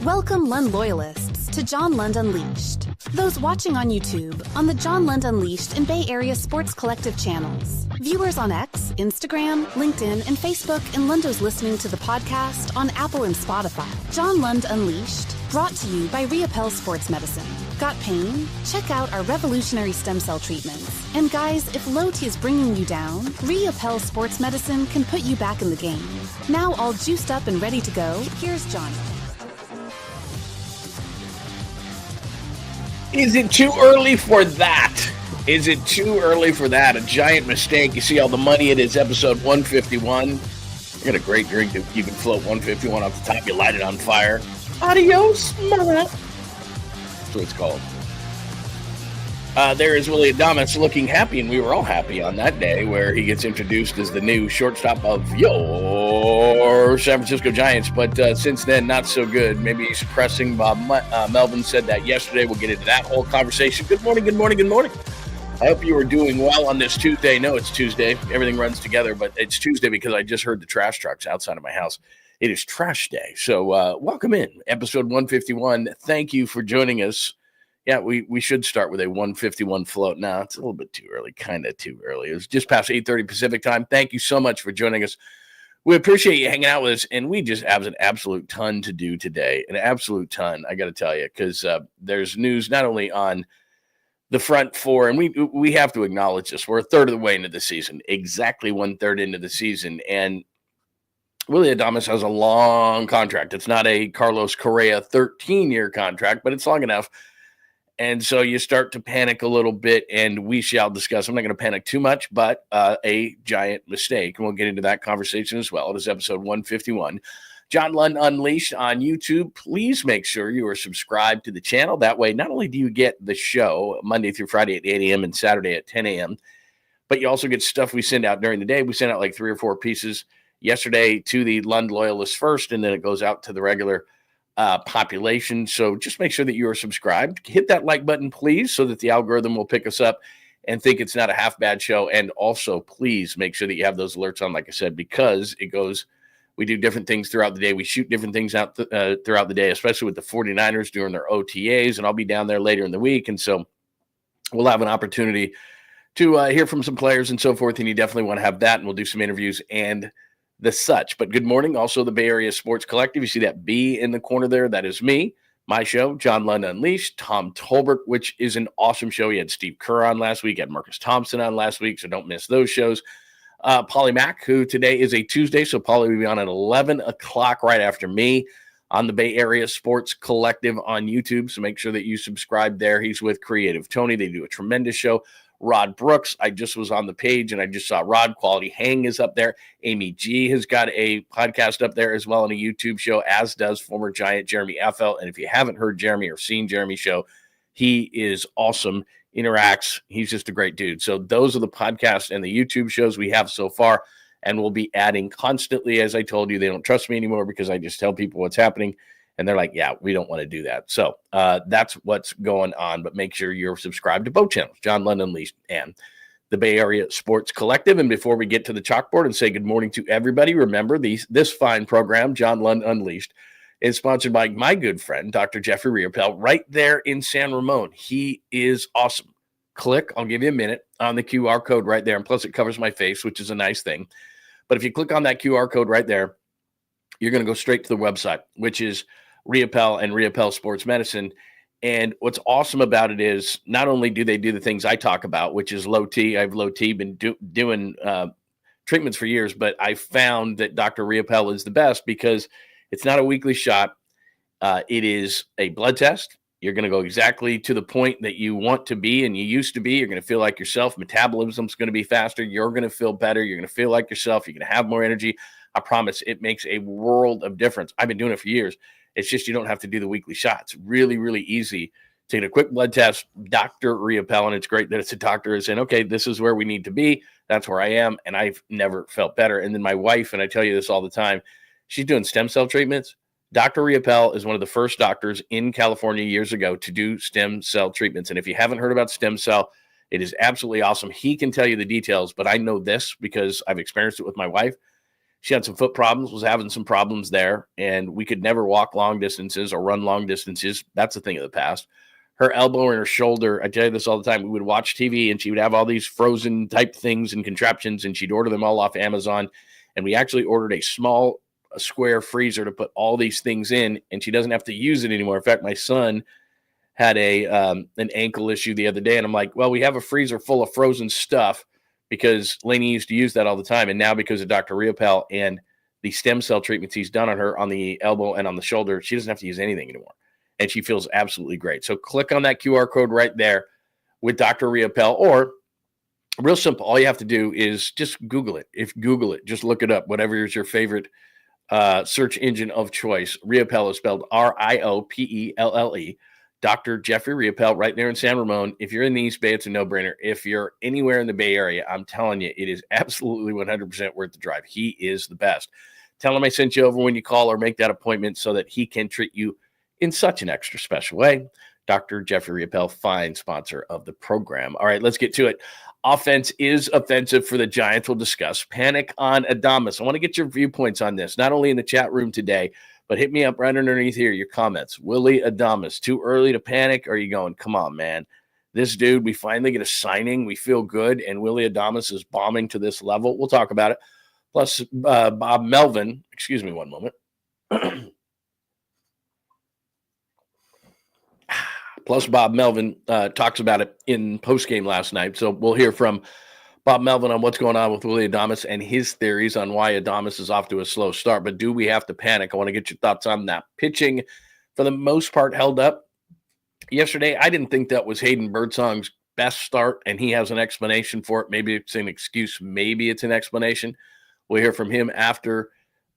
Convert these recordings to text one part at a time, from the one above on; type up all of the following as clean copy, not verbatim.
Welcome Lund loyalists to John Lund Unleashed. Those watching on YouTube, on the John Lund Unleashed and Bay Area Sports Collective channels. Viewers on X, Instagram, LinkedIn, and Facebook, and Lundos listening to the podcast on Apple and Spotify. John Lund Unleashed, brought to you by Reapel Sports Medicine. Got pain? Check out our revolutionary stem cell treatments. And guys, if low T is bringing you down, Reapel Sports Medicine can put you back in the game. Now all juiced up and ready to go, here's Johnny. Is it too early for that? Is it too early for that? A giant mistake. You see all the money. It is episode 151. You got a great drink that you can float 151 off the top. You light it on fire. Adios, mama. That's what it's called. There is Willy Adames looking happy, and we were all happy on that day where he gets introduced as the new shortstop of your San Francisco Giants. But since then, not so good. Maybe he's pressing. Bob Melvin said that yesterday. We'll get into that whole conversation. Good morning, good morning, good morning. I hope you are doing well on this Tuesday. No, it's Tuesday. Everything runs together, but it's Tuesday because I just heard the trash trucks outside of my house. It is trash day. So welcome in, episode 151. Thank you for joining us. Yeah, we should start with a 151 float. Now, it's a little bit too early, kind of too early. It was just past 8:30 Pacific time. Thank you so much for joining us. We appreciate you hanging out with us, and we just have an absolute ton to do today, an absolute ton, I got to tell you, because there's news not only on the front four, and we have to acknowledge this. We're a third of the way into the season, exactly 1/3 into the season, and Willy Adames has a long contract. It's not a Carlos Correa 13-year contract, but it's long enough. And so you start to panic a little bit, and we shall discuss. I'm not going to panic too much, but a giant mistake. And we'll get into that conversation as well. It is episode 151. John Lund Unleashed on YouTube. Please make sure you are subscribed to the channel. That way, not only do you get the show Monday through Friday at 8 a.m. and Saturday at 10 a.m., but you also get stuff we send out during the day. We send out like 3 or 4 pieces yesterday to the Lund loyalists first, and then it goes out to the regular population. So just make sure that you are subscribed. Hit that like button, please, so that the algorithm will pick us up and think it's not a half bad show. And also, please make sure that you have those alerts on, like I said, because it goes, we do different things throughout the day. We shoot different things out throughout the day, especially with the 49ers during their OTAs. And I'll be down there later in the week. And so we'll have an opportunity to hear from some players and so forth. And you definitely want to have that. And we'll do some interviews and the such. But good morning. Also, the Bay Area Sports Collective. You see that B in the corner there? That is me, my show, John Lund Unleashed, Tom Tolbert, which is an awesome show. He had Steve Kerr on last week, had Marcus Thompson on last week, so don't miss those shows. Polly Mack, who today is a Tuesday, so Polly will be on at 11 o'clock right after me on the Bay Area Sports Collective on YouTube, so make sure that you subscribe there. He's with Creative Tony. They do a tremendous show. Rod Brooks, I just was on the page and I just saw Rod. Quality Hang is up there. Amy G has got a podcast up there as well on a YouTube show, as does former Giant Jeremy Effel. And if you haven't heard Jeremy or seen Jeremy's show, he is awesome, interacts. He's just a great dude. So those are the podcasts and the YouTube shows we have so far. And we'll be adding constantly. As I told you, they don't trust me anymore because I just tell people what's happening. And they're like, yeah, we don't want to do that. So that's what's going on. But make sure you're subscribed to both channels, John Lund Unleashed and the Bay Area Sports Collective. And before we get to the chalkboard and say good morning to everybody, remember this fine program, John Lund Unleashed, is sponsored by my good friend, Dr. Jeffrey Reapel, right there in San Ramon. He is awesome. Click, I'll give you a minute, on the QR code right there. And plus it covers my face, which is a nice thing. But if you click on that QR code right there, you're going to go straight to the website, which is Reapel and Reapel Sports Medicine. And what's awesome about it is not only do they do the things I talk about, which is low T. I've low T, been doing treatments for years, but I found that Dr. Reapel is the best because it's not a weekly shot. It is a blood test. You're going to go exactly to the point that you want to be and you used to be. You're going to feel like yourself. Metabolism's going to be faster. You're going to feel better. You're going to feel like yourself. You're going to have more energy. I promise it makes a world of difference. I've been doing it for years. It's just you don't have to do the weekly shots. Really, really easy. Take a quick blood test, Dr. Reapel, and it's great that it's a doctor is saying, okay, this is where we need to be. That's where I am, and I've never felt better. And then my wife, and I tell you this all the time, she's doing stem cell treatments. Dr. Reapel is one of the first doctors in California years ago to do stem cell treatments. And if you haven't heard about stem cell, it is absolutely awesome. He can tell you the details, but I know this because I've experienced it with my wife. She had some foot problems, was having some problems there, and we could never walk long distances or run long distances. That's a thing of the past. Her elbow and her shoulder, I tell you this all the time, we would watch TV and she would have all these frozen type things and contraptions, and she'd order them all off Amazon. And we actually ordered a square freezer to put all these things in, and she doesn't have to use it anymore. In fact, my son had an ankle issue the other day, and I'm like, well, we have a freezer full of frozen stuff, because Lainey used to use that all the time. And now because of Dr. Riopel and the stem cell treatments he's done on her on the elbow and on the shoulder, she doesn't have to use anything anymore. And she feels absolutely great. So click on that QR code right there with Dr. Riopel, or real simple. All you have to do is just Google it. Just look it up. Whatever is your favorite search engine of choice. Riopel is spelled Riopelle. Dr. Jeffrey Riopel, right there in San Ramon. If you're in the East Bay, it's a no-brainer. If you're anywhere in the Bay Area, I'm telling you, it is absolutely 100% worth the drive. He is the best. Tell him I sent you over when you call, or make that appointment so that he can treat you in such an extra special way. Dr. Jeffrey Riopel, fine sponsor of the program. All right, let's get to it. Offense is offensive for the Giants. We'll discuss. Panic on Adames. I want to get your viewpoints on this, not only in the chat room today, but hit me up right underneath here, your comments. Willy Adames, too early to panic? Or are you going, come on, man. This dude, we finally get a signing. We feel good, and Willy Adames is bombing to this level. We'll talk about it. Plus, Bob Melvin, excuse me one moment. Plus, Bob Melvin talks about it in postgame last night. So we'll hear from Bob Melvin on what's going on with Willy Adames and his theories on why Adames is off to a slow start. But do we have to panic? I want to get your thoughts on that. Pitching, for the most part, held up. Yesterday, I didn't think that was Hayden Birdsong's best start, and he has an explanation for it. Maybe it's an excuse. Maybe it's an explanation. We'll hear from him after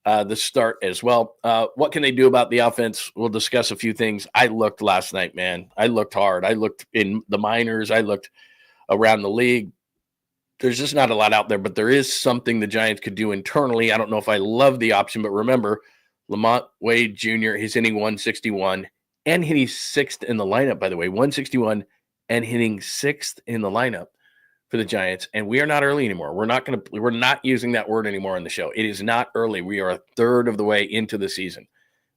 the start as well. What can they do about the offense? We'll discuss a few things. I looked last night, man. I looked hard. I looked in the minors. I looked around the league. There's just not a lot out there, but there is something the Giants could do internally. I don't know if I love the option, but remember, Lamont Wade Jr., he's hitting 161 and hitting sixth in the lineup, by the way, 161 and hitting sixth in the lineup for the Giants. And we are not early anymore. We're not using that word anymore on the show. It is not early. We are a third of the way into the season.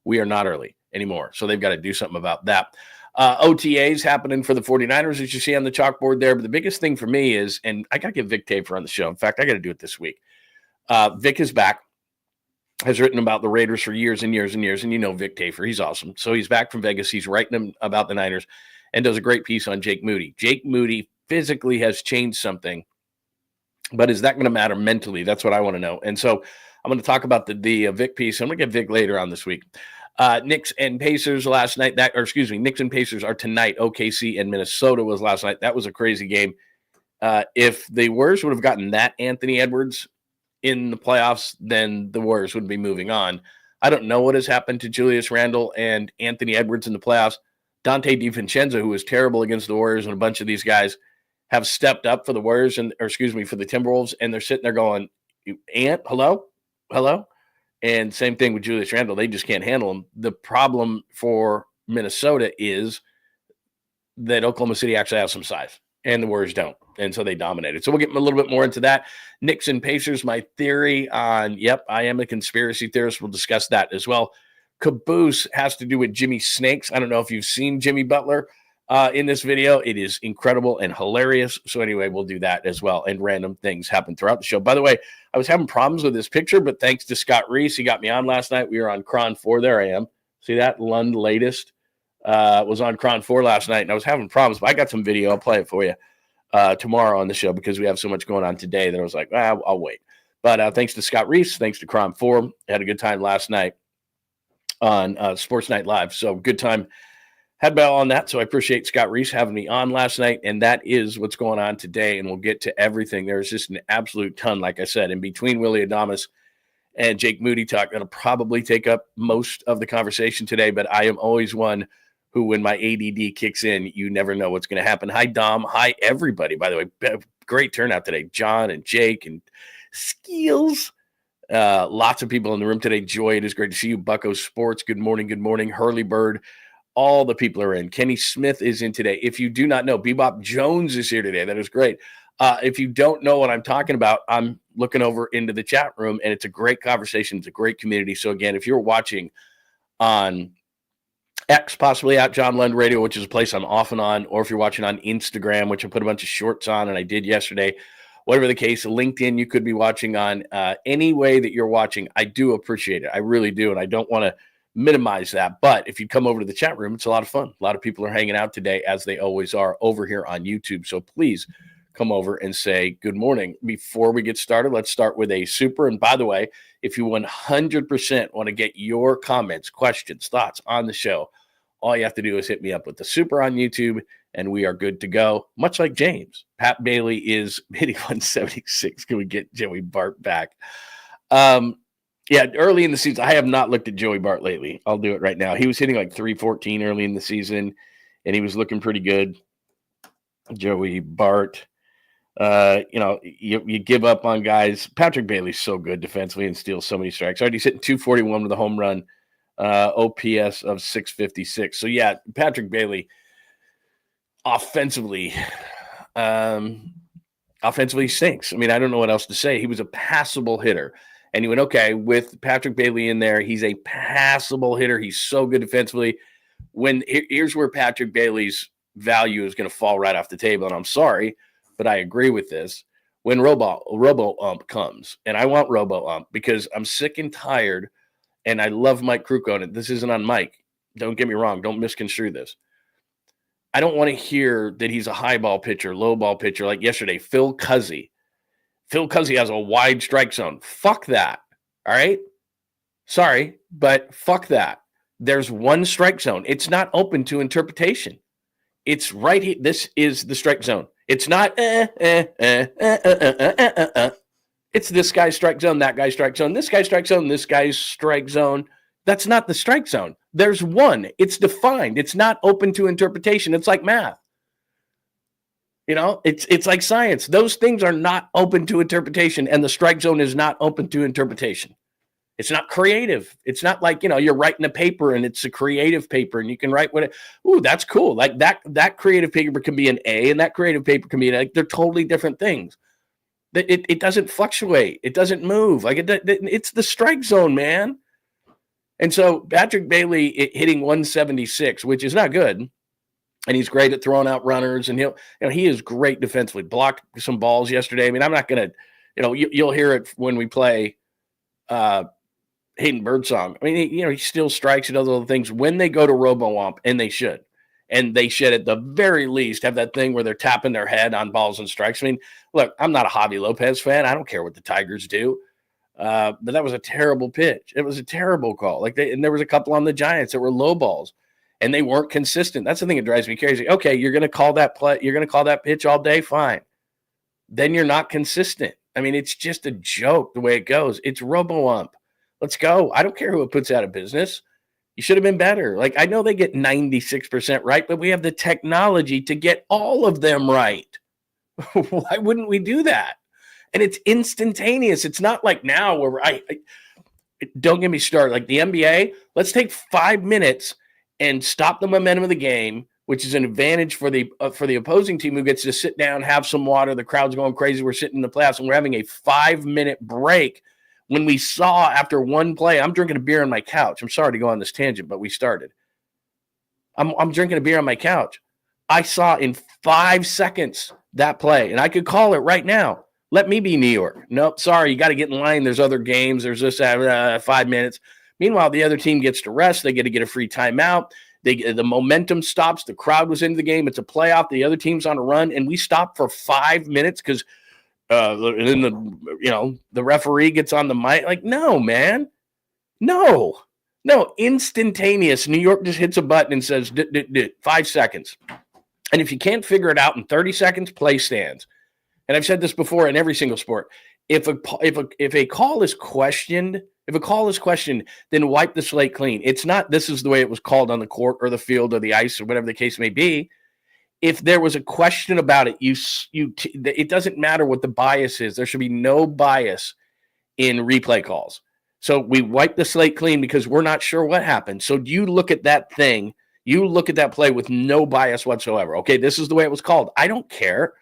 We are not early anymore. So they've got to do something about that. OTAs happening for the 49ers, as you see on the chalkboard there. But the biggest thing for me is, and I got to get Vic Tafer on the show. In fact, I got to do it this week. Vic is back, has written about the Raiders for years and years and years. And you know Vic Tafer, he's awesome. So he's back from Vegas. He's writing about the Niners and does a great piece on Jake Moody. Jake Moody physically has changed something, but is that going to matter mentally? That's what I want to know. And so I'm going to talk about the Vic piece. I'm going to get Vic later on this week. Knicks and Pacers last night. Knicks and Pacers are tonight. OKC and Minnesota was last night. That was a crazy game. If the Warriors would have gotten that Anthony Edwards in the playoffs, then the Warriors would be moving on. I don't know what has happened to Julius Randle and Anthony Edwards in the playoffs. Dante DiVincenzo, who was terrible against the Warriors, and a bunch of these guys have stepped up for the Warriors for the Timberwolves, and they're sitting there going, Ant, hello? And same thing with Julius Randle. They just can't handle him. The problem for Minnesota is that Oklahoma City actually has some size, and the Warriors don't. And so they dominated. So we'll get a little bit more into that. Knicks and Pacers, my theory on, I am a conspiracy theorist. We'll discuss that as well. Caboose has to do with Jimmy Snakes. I don't know if you've seen Jimmy Butler in this video. It is incredible and hilarious. So anyway, we'll do that as well. And random things happen throughout the show. By the way, I was having problems with this picture, but thanks to Scott Reese, he got me on last night. We were on Cron 4. There I am. See that? Lund Latest was on Cron 4 last night, and I was having problems, but I got some video. I'll play it for you tomorrow on the show because we have so much going on today that I was like, I'll wait. But thanks to Scott Reese, thanks to Cron 4. I had a good time last night on Sports Night Live. So good time had about on that. So I appreciate Scott Reese having me on last night. And that is what's going on today. And we'll get to everything. There's just an absolute ton, like I said, in between Willy Adames and Jake Moody talk. That'll probably take up most of the conversation today. But I am always one who, when my ADD kicks in, you never know what's going to happen. Hi, Dom. Hi, everybody. By the way, great turnout today. John and Jake and Skills. Lots of people in the room today. Joy, it is great to see you. Bucko Sports, good morning, good morning. Hurley Bird, all the people are in. Kenny Smith is in today. If you do not know, Bebop Jones is here today. That is great. If you don't know what I'm talking about, I'm looking over into the chat room, and it's a great conversation. It's a great community. So again, if you're watching on X, possibly at John Lund Radio, which is a place I'm often on, or if you're watching on Instagram, which I put a bunch of shorts on, and I did yesterday, whatever the case, LinkedIn, you could be watching on any way that you're watching. I do appreciate it. I really do. And I don't want to minimize that. But if you come over to the chat room, it's a lot of fun. A lot of people are hanging out today, as they always are over here on YouTube. So please come over and say good morning. Before we get started, let's start with a super. And by the way, if you 100% want to get your comments, questions, thoughts on the show, all you have to do is hit me up with the super on YouTube, and we are good to go. Much like James. Pat Bailey is hitting 176. Can we get Joey Bart back? Yeah, early in the season, I have not looked at Joey Bart lately. I'll do it right now. He was hitting like 314 early in the season, and he was looking pretty good. Joey Bart. You give up on guys. Patrick Bailey's so good defensively and steals so many strikes. Already hitting 241 with a home run, OPS of 656. So yeah, Patrick Bailey offensively stinks. I mean, I don't know what else to say. He was a passable hitter. And you went, okay, with Patrick Bailey in there, he's a passable hitter. He's so good defensively. Here's where Patrick Bailey's value is going to fall right off the table. And I'm sorry, but I agree with this. When Robo-Ump comes, and I want Robo-Ump because I'm sick and tired, and I love Mike Kruko, and this isn't on Mike. Don't get me wrong. Don't misconstrue this. I don't want to hear that he's a high ball pitcher, low ball pitcher, like yesterday, Phil Cuzzy. Phil Cuzzy has a wide strike zone. Fuck that. All right? Sorry, but fuck that. There's one strike zone. It's not open to interpretation. It's right here. This is the strike zone. It's not It's this guy's strike zone, that guy's strike zone, this guy's strike zone, this guy's strike zone. That's not the strike zone. There's one. It's defined. It's not open to interpretation. It's like math. It's like science. Those things are not open to interpretation, and the strike zone is not open to interpretation. It's not creative. It's not like, you're writing a paper and it's a creative paper and you can write that's cool. Like that creative paper can be an A and that creative paper can be an A. They're totally different things. It doesn't fluctuate. It doesn't move. Like it's the strike zone, man. And so Patrick Bailey hitting 176, which is not good. And he's great at throwing out runners, and he is great defensively. Blocked some balls yesterday. I mean, I'm not going to, you'll hear it when we play Hayden Birdsong. I mean, he still strikes and does all the things when they go to Robo-Ump, and they should. And they should at the very least have that thing where they're tapping their head on balls and strikes. I mean, look, I'm not a Javi Lopez fan. I don't care what the Tigers do. But that was a terrible pitch. It was a terrible call. And there was a couple on the Giants that were low balls. And they weren't consistent. That's the thing that drives me crazy. Okay, you're going to call that play. You're going to call that pitch all day. Fine. Then you're not consistent. I mean, it's just a joke the way it goes. It's Robo-Ump. Let's go. I don't care who it puts out of business. You should have been better. Like, I know they get 96% right, but we have the technology to get all of them right. Why wouldn't we do that? And it's instantaneous. It's not like now where I don't get me started. Like the NBA, let's take 5 minutes and stop the momentum of the game, which is an advantage for the opposing team who gets to sit down, have some water. The crowd's going crazy. We're sitting in the playoffs, and we're having a 5-minute break. When we saw after one play, I'm drinking a beer on my couch. I'm sorry to go on this tangent, but we started. I'm drinking a beer on my couch. I saw in 5 seconds that play, and I could call it right now. Let me be New York. Nope, sorry, you got to get in line. There's other games. There's this 5 minutes. Meanwhile, the other team gets to rest. They get to get a free timeout. The momentum stops. The crowd was into the game. It's a playoff. The other team's on a run, and we stop for 5 minutes because then the referee gets on the mic. Like, no, man, no, instantaneous. New York just hits a button and says 5 seconds, and if you can't figure it out in 30 seconds, play stands. And I've said this before in every single sport. If a call is questioned. If a call is questioned, then wipe the slate clean. It's not this is the way it was called on the court or the field or the ice or whatever the case may be. If there was a question about it, it doesn't matter what the bias is. There should be no bias in replay calls. So we wipe the slate clean because we're not sure what happened. So you look at that thing, you look at that play with no bias whatsoever. Okay, this is the way it was called. I don't care.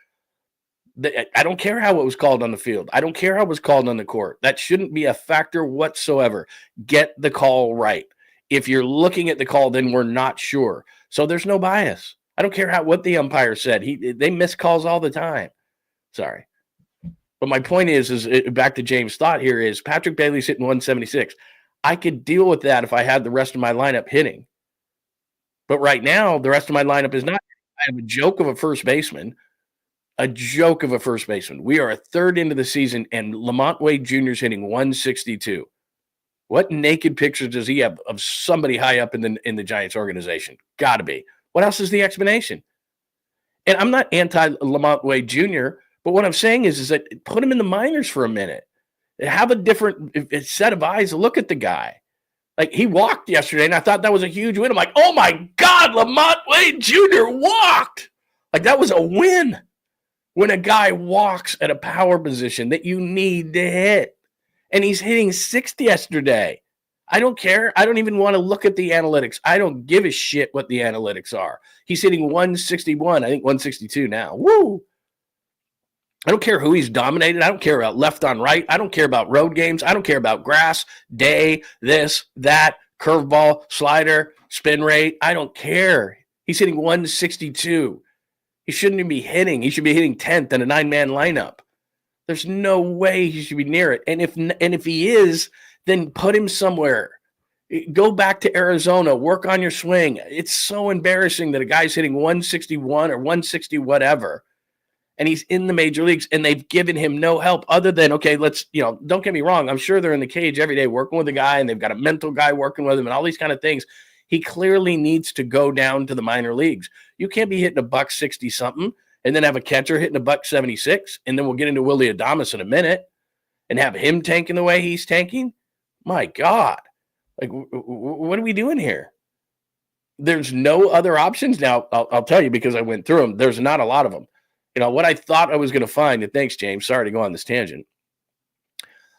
I don't care how it was called on the field. I don't care how it was called on the court. That shouldn't be a factor whatsoever. Get the call right. If you're looking at the call, then we're not sure. So there's no bias. I don't care what the umpire said. They miss calls all the time. Sorry. But my point is back to James' thought here is Patrick Bailey's hitting 176. I could deal with that if I had the rest of my lineup hitting. But right now, the rest of my lineup is not. I have a joke of a first baseman. We are a third into the season, and Lamont Wade Jr. is hitting 162. What naked pictures does he have of somebody high up in the Giants organization? Got to be. What else is the explanation? And I'm not anti-Lamont Wade Jr., but what I'm saying is that put him in the minors for a minute. Have a different set of eyes. Look at the guy. Like, he walked yesterday, and I thought that was a huge win. I'm like, oh, my God, Lamont Wade Jr. walked. Like, that was a win. When a guy walks at a power position that you need to hit. And he's hitting 60 yesterday. I don't care. I don't even want to look at the analytics. I don't give a shit what the analytics are. He's hitting 161, I think 162 now. Woo! I don't care who he's dominated. I don't care about left on right. I don't care about road games. I don't care about grass, day, this, that, curveball, slider, spin rate. I don't care. He's hitting 162. He shouldn't even be hitting. He should be hitting 10th in a 9-man lineup. There's no way he should be near it. And if he is, then put him somewhere. Go back to Arizona. Work on your swing. It's so embarrassing that a guy's hitting 161 or 160 whatever, and he's in the major leagues, and they've given him no help other than, okay, don't get me wrong. I'm sure they're in the cage every day working with the guy, and they've got a mental guy working with him and all these kind of things. He clearly needs to go down to the minor leagues. You can't be hitting $160 something and then have a catcher hitting $176, and then we'll get into Willy Adames in a minute and have him tanking the way he's tanking. My God, like, what are we doing here? There's no other options. Now, I'll tell you, because I went through them, there's not a lot of them. You know, what I thought I was going to find, and thanks, James, sorry to go on this tangent.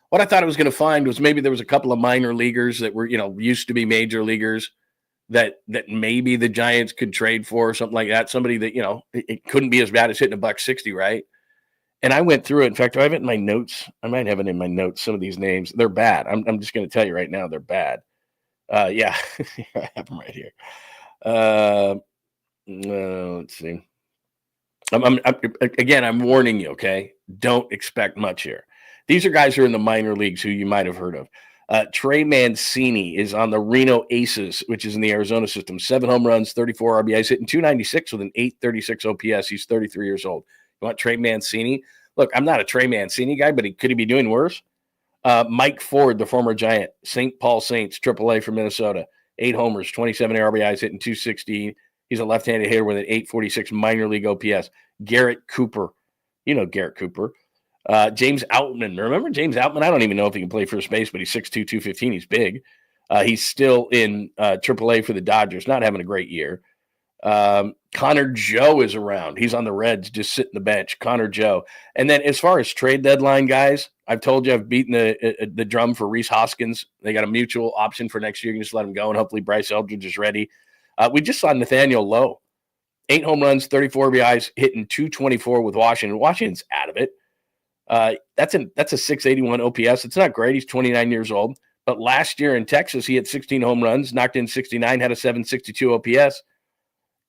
What I thought I was going to find was maybe there was a couple of minor leaguers that were, used to be major leaguers that maybe the Giants could trade for or something like that. Somebody that, it couldn't be as bad as hitting $160, right? And I went through it. In fact, I have it in my notes. I might have it in my notes. Some of these names, they're bad. I'm just going to tell you right now, they're bad. Yeah, I have them right here. Let's see. I'm warning you, okay? Don't expect much here. These are guys who are in the minor leagues who you might have heard of. Trey Mancini is on the Reno Aces, which is in the Arizona system. 7 home runs, 34 RBIs, hitting 296 with an 836 OPS. He's 33 years old. You want Trey Mancini? Look, I'm not a Trey Mancini guy, but could he be doing worse? Mike Ford, the former Giant, St. Paul Saints, AAA from Minnesota. 8 homers, 27 RBIs, hitting 216. He's a left-handed hitter with an 846 minor league OPS. Garrett Cooper. You know Garrett Cooper. James Outman. Remember James Outman? I don't even know if he can play first base, but he's 6'2", 215. He's big. He's still in AAA for the Dodgers, not having a great year. Connor Joe is around. He's on the Reds, just sitting the bench. Connor Joe. And then as far as trade deadline guys, I've told you I've beaten the drum for Rhys Hoskins. They got a mutual option for next year. You can just let him go, and hopefully Bryce Eldridge is ready. We just saw Nathaniel Lowe. 8 home runs, 34 RBIs, hitting 224 with Washington. Washington's out of it. That's a 681 OPS. It's not great. He's 29 years old. But last year in Texas, he had 16 home runs, knocked in 69, had a 762 OPS.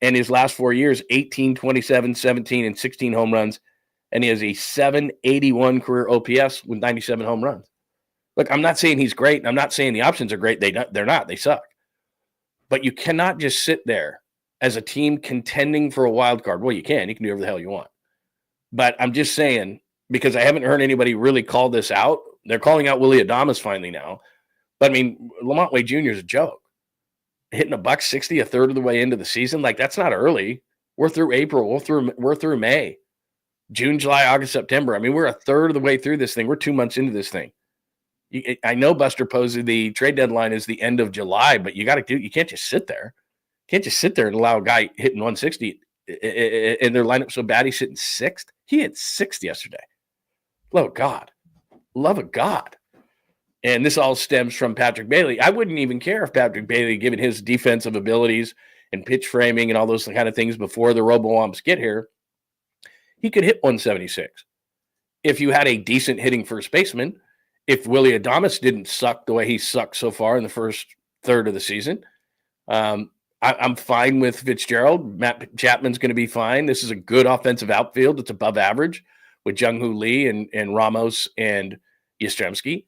And his last 4 years, 18, 27, 17, and 16 home runs. And he has a 781 career OPS with 97 home runs. Look, I'm not saying he's great. I'm not saying the options are great. They're not. They suck. But you cannot just sit there as a team contending for a wild card. Well, you can. You can do whatever the hell you want. But I'm just saying, because I haven't heard anybody really call this out. They're calling out Willy Adames finally now. But, I mean, Lamont Wade Jr. is a joke. Hitting $160 a third of the way into the season, like, that's not early. We're through April. We're through May. June, July, August, September. I mean, we're a third of the way through this thing. We're 2 months into this thing. I know Buster Posey, the trade deadline is the end of July, but you can't just sit there. You can't just sit there and allow a guy hitting 160 in their lineup so bad he's sitting 6th. He hit 6th yesterday. Love of God. And this all stems from Patrick Bailey. I wouldn't even care if Patrick Bailey, given his defensive abilities and pitch framing and all those kind of things before the RoboWomps get here, he could hit 176. If you had a decent hitting first baseman, if Willy Adames didn't suck the way he sucked so far in the first third of the season, I'm fine with Fitzgerald. Matt Chapman's going to be fine. This is a good offensive outfield. It's above average with Jung-Hoo Lee and Ramos and Yastrzemski.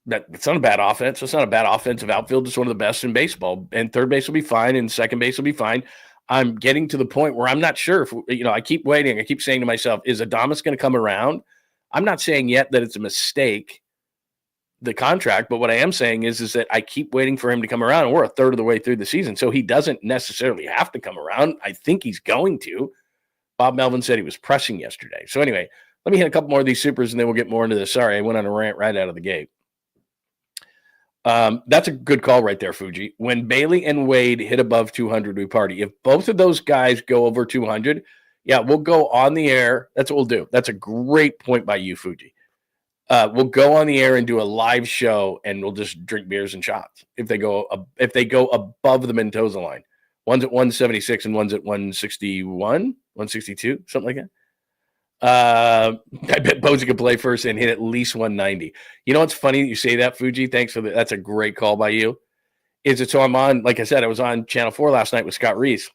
It's not a bad offense. It's not a bad offensive outfield. It's one of the best in baseball. And third base will be fine, and second base will be fine. I'm getting to the point where I'm not sure if, I keep waiting. I keep saying to myself, is Adames going to come around? I'm not saying yet that it's a mistake, the contract, but what I am saying is that I keep waiting for him to come around, and we're a third of the way through the season, so he doesn't necessarily have to come around. I think he's going to. Bob Melvin said he was pressing yesterday. So anyway, let me hit a couple more of these supers, and then we'll get more into this. Sorry, I went on a rant right out of the gate. That's a good call right there, Fuji. When Bailey and Wade hit above 200, we party. If both of those guys go over 200, yeah, we'll go on the air. That's what we'll do. That's a great point by you, Fuji. We'll go on the air and do a live show, and we'll just drink beers and shots if they go above the Mendoza line. One's at 176 and one's at 161, 162, something like that. I bet Posey could play first and hit at least 190. You know what's funny that you say that, Fuji? Thanks for that. That's a great call by you. So I'm on, like I said, I was on Channel 4 last night with Scott Reese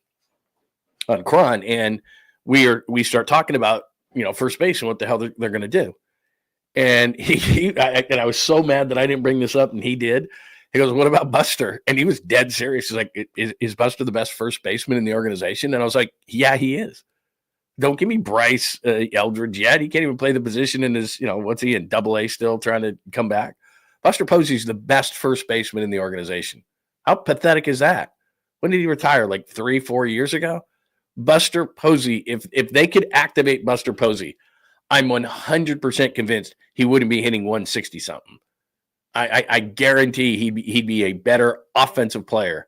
on Cron, and we start talking about, first base and what the hell they're going to do. And I was so mad that I didn't bring this up, and he did. He goes, "What about Buster?" And he was dead serious. He's like, "Is Buster the best first baseman in the organization?" And I was like, "Yeah, he is. Don't give me Bryce Eldridge yet. He can't even play the position in his, what's he in, AA still trying to come back? Buster Posey's the best first baseman in the organization. How pathetic is that? When did he retire? Like 3-4 years ago? Buster Posey, if they could activate Buster Posey, I'm 100% convinced he wouldn't be hitting 160-something. I guarantee he'd be a better offensive player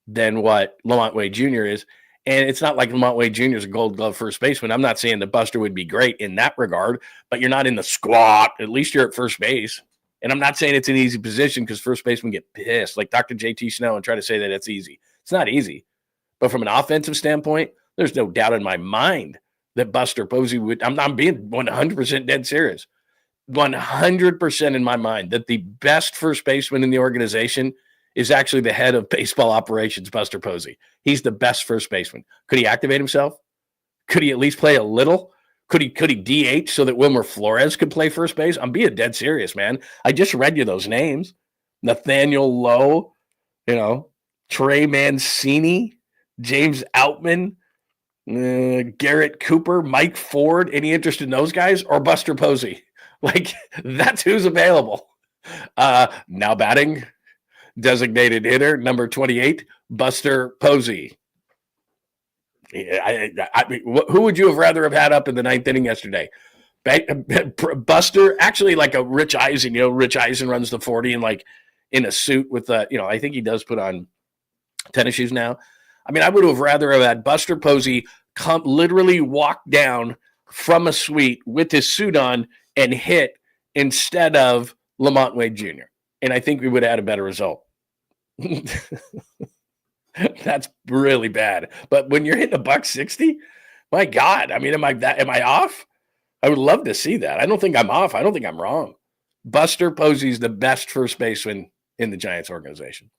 than what Lamont Wade Jr. is. And it's not like Lamont Wade Jr. is a gold glove first baseman. I'm not saying that Buster would be great in that regard, but you're not in the squat. At least you're at first base. And I'm not saying it's an easy position because first basemen get pissed, like Dr. JT Snow, and try to say that it's easy. It's not easy. But from an offensive standpoint, there's no doubt in my mind that Buster Posey would – I'm being 100% dead serious. 100% in my mind that the best first baseman in the organization is actually the head of baseball operations, Buster Posey. He's the best first baseman. Could he activate himself? Could he at least play a little? Could he DH so that Wilmer Flores could play first base? I'm being dead serious, man. I just read you those names. Nathaniel Lowe, Trey Mancini, James Outman, Garrett Cooper, Mike Ford. Any interest in those guys? Or Buster Posey? Like, that's who's available. Now batting, designated hitter, number 28, Buster Posey. Who would you have rather have had up in the ninth inning yesterday? Buster, actually like a Rich Eisen. Rich Eisen runs the 40 and like in a suit with, I think he does put on tennis shoes now. I mean, I would have rather have had Buster Posey literally walk down from a suite with his suit on and hit instead of Lamont Wade Jr. And I think we would have had a better result. That's really bad. But when you're hitting $160, my God, I mean, am I off? I would love to see that. I don't think I'm off. I don't think I'm wrong. Buster Posey's the best first baseman in the Giants organization.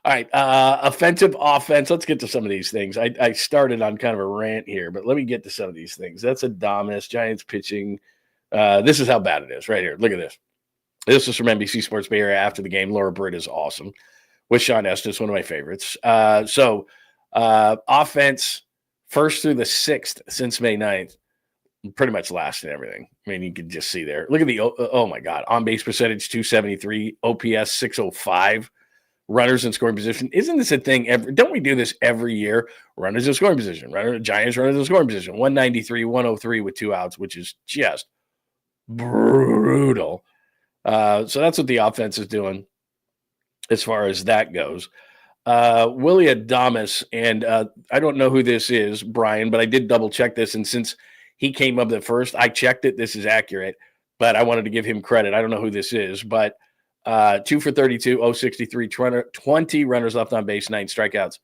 All right, offensive offense. Let's get to some of these things. I started on kind of a rant here, but let me get to some of these things. That's Adames, Giants pitching. This is how bad it is right here. Look at this. This is from NBC Sports Bay Area after the game. Laura Britt is awesome. With Sean Estes, one of my favorites. Offense, first through the sixth since May 9th, pretty much last in everything. I mean, you can just see there. Look at the, oh my God, on-base percentage, 273, OPS, 605, runners in scoring position. Isn't this a thing? Don't we do this every year? Runners in scoring position. Giants runners in scoring position. 193, 103 with 2 outs, which is just brutal. So that's what the offense is doing as far as that goes. Willy Adames, and I don't know who this is, Brian, but I did double check this. And since he came up at first, I checked it. This is accurate, but I wanted to give him credit. I don't know who this is, but 2 for 32, 063, 20 runners left on base, 9 strikeouts.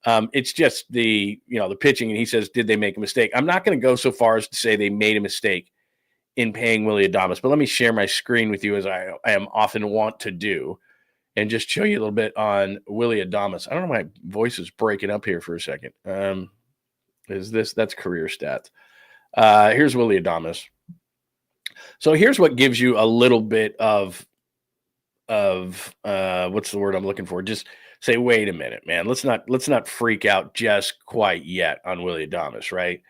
It's just the pitching. And he says, did they make a mistake? I'm not going to go so far as to say they made a mistake in paying Willy Adames, but let me share my screen with you as I am often want to do and just show you a little bit on Willy Adames. I don't know, my voice is breaking up here for a second. That's career stats. Here's Willy Adames. So here's what gives you a little bit of what's the word I'm looking for? Just say, wait a minute, man. Let's not freak out just quite yet on Willy Adames, right?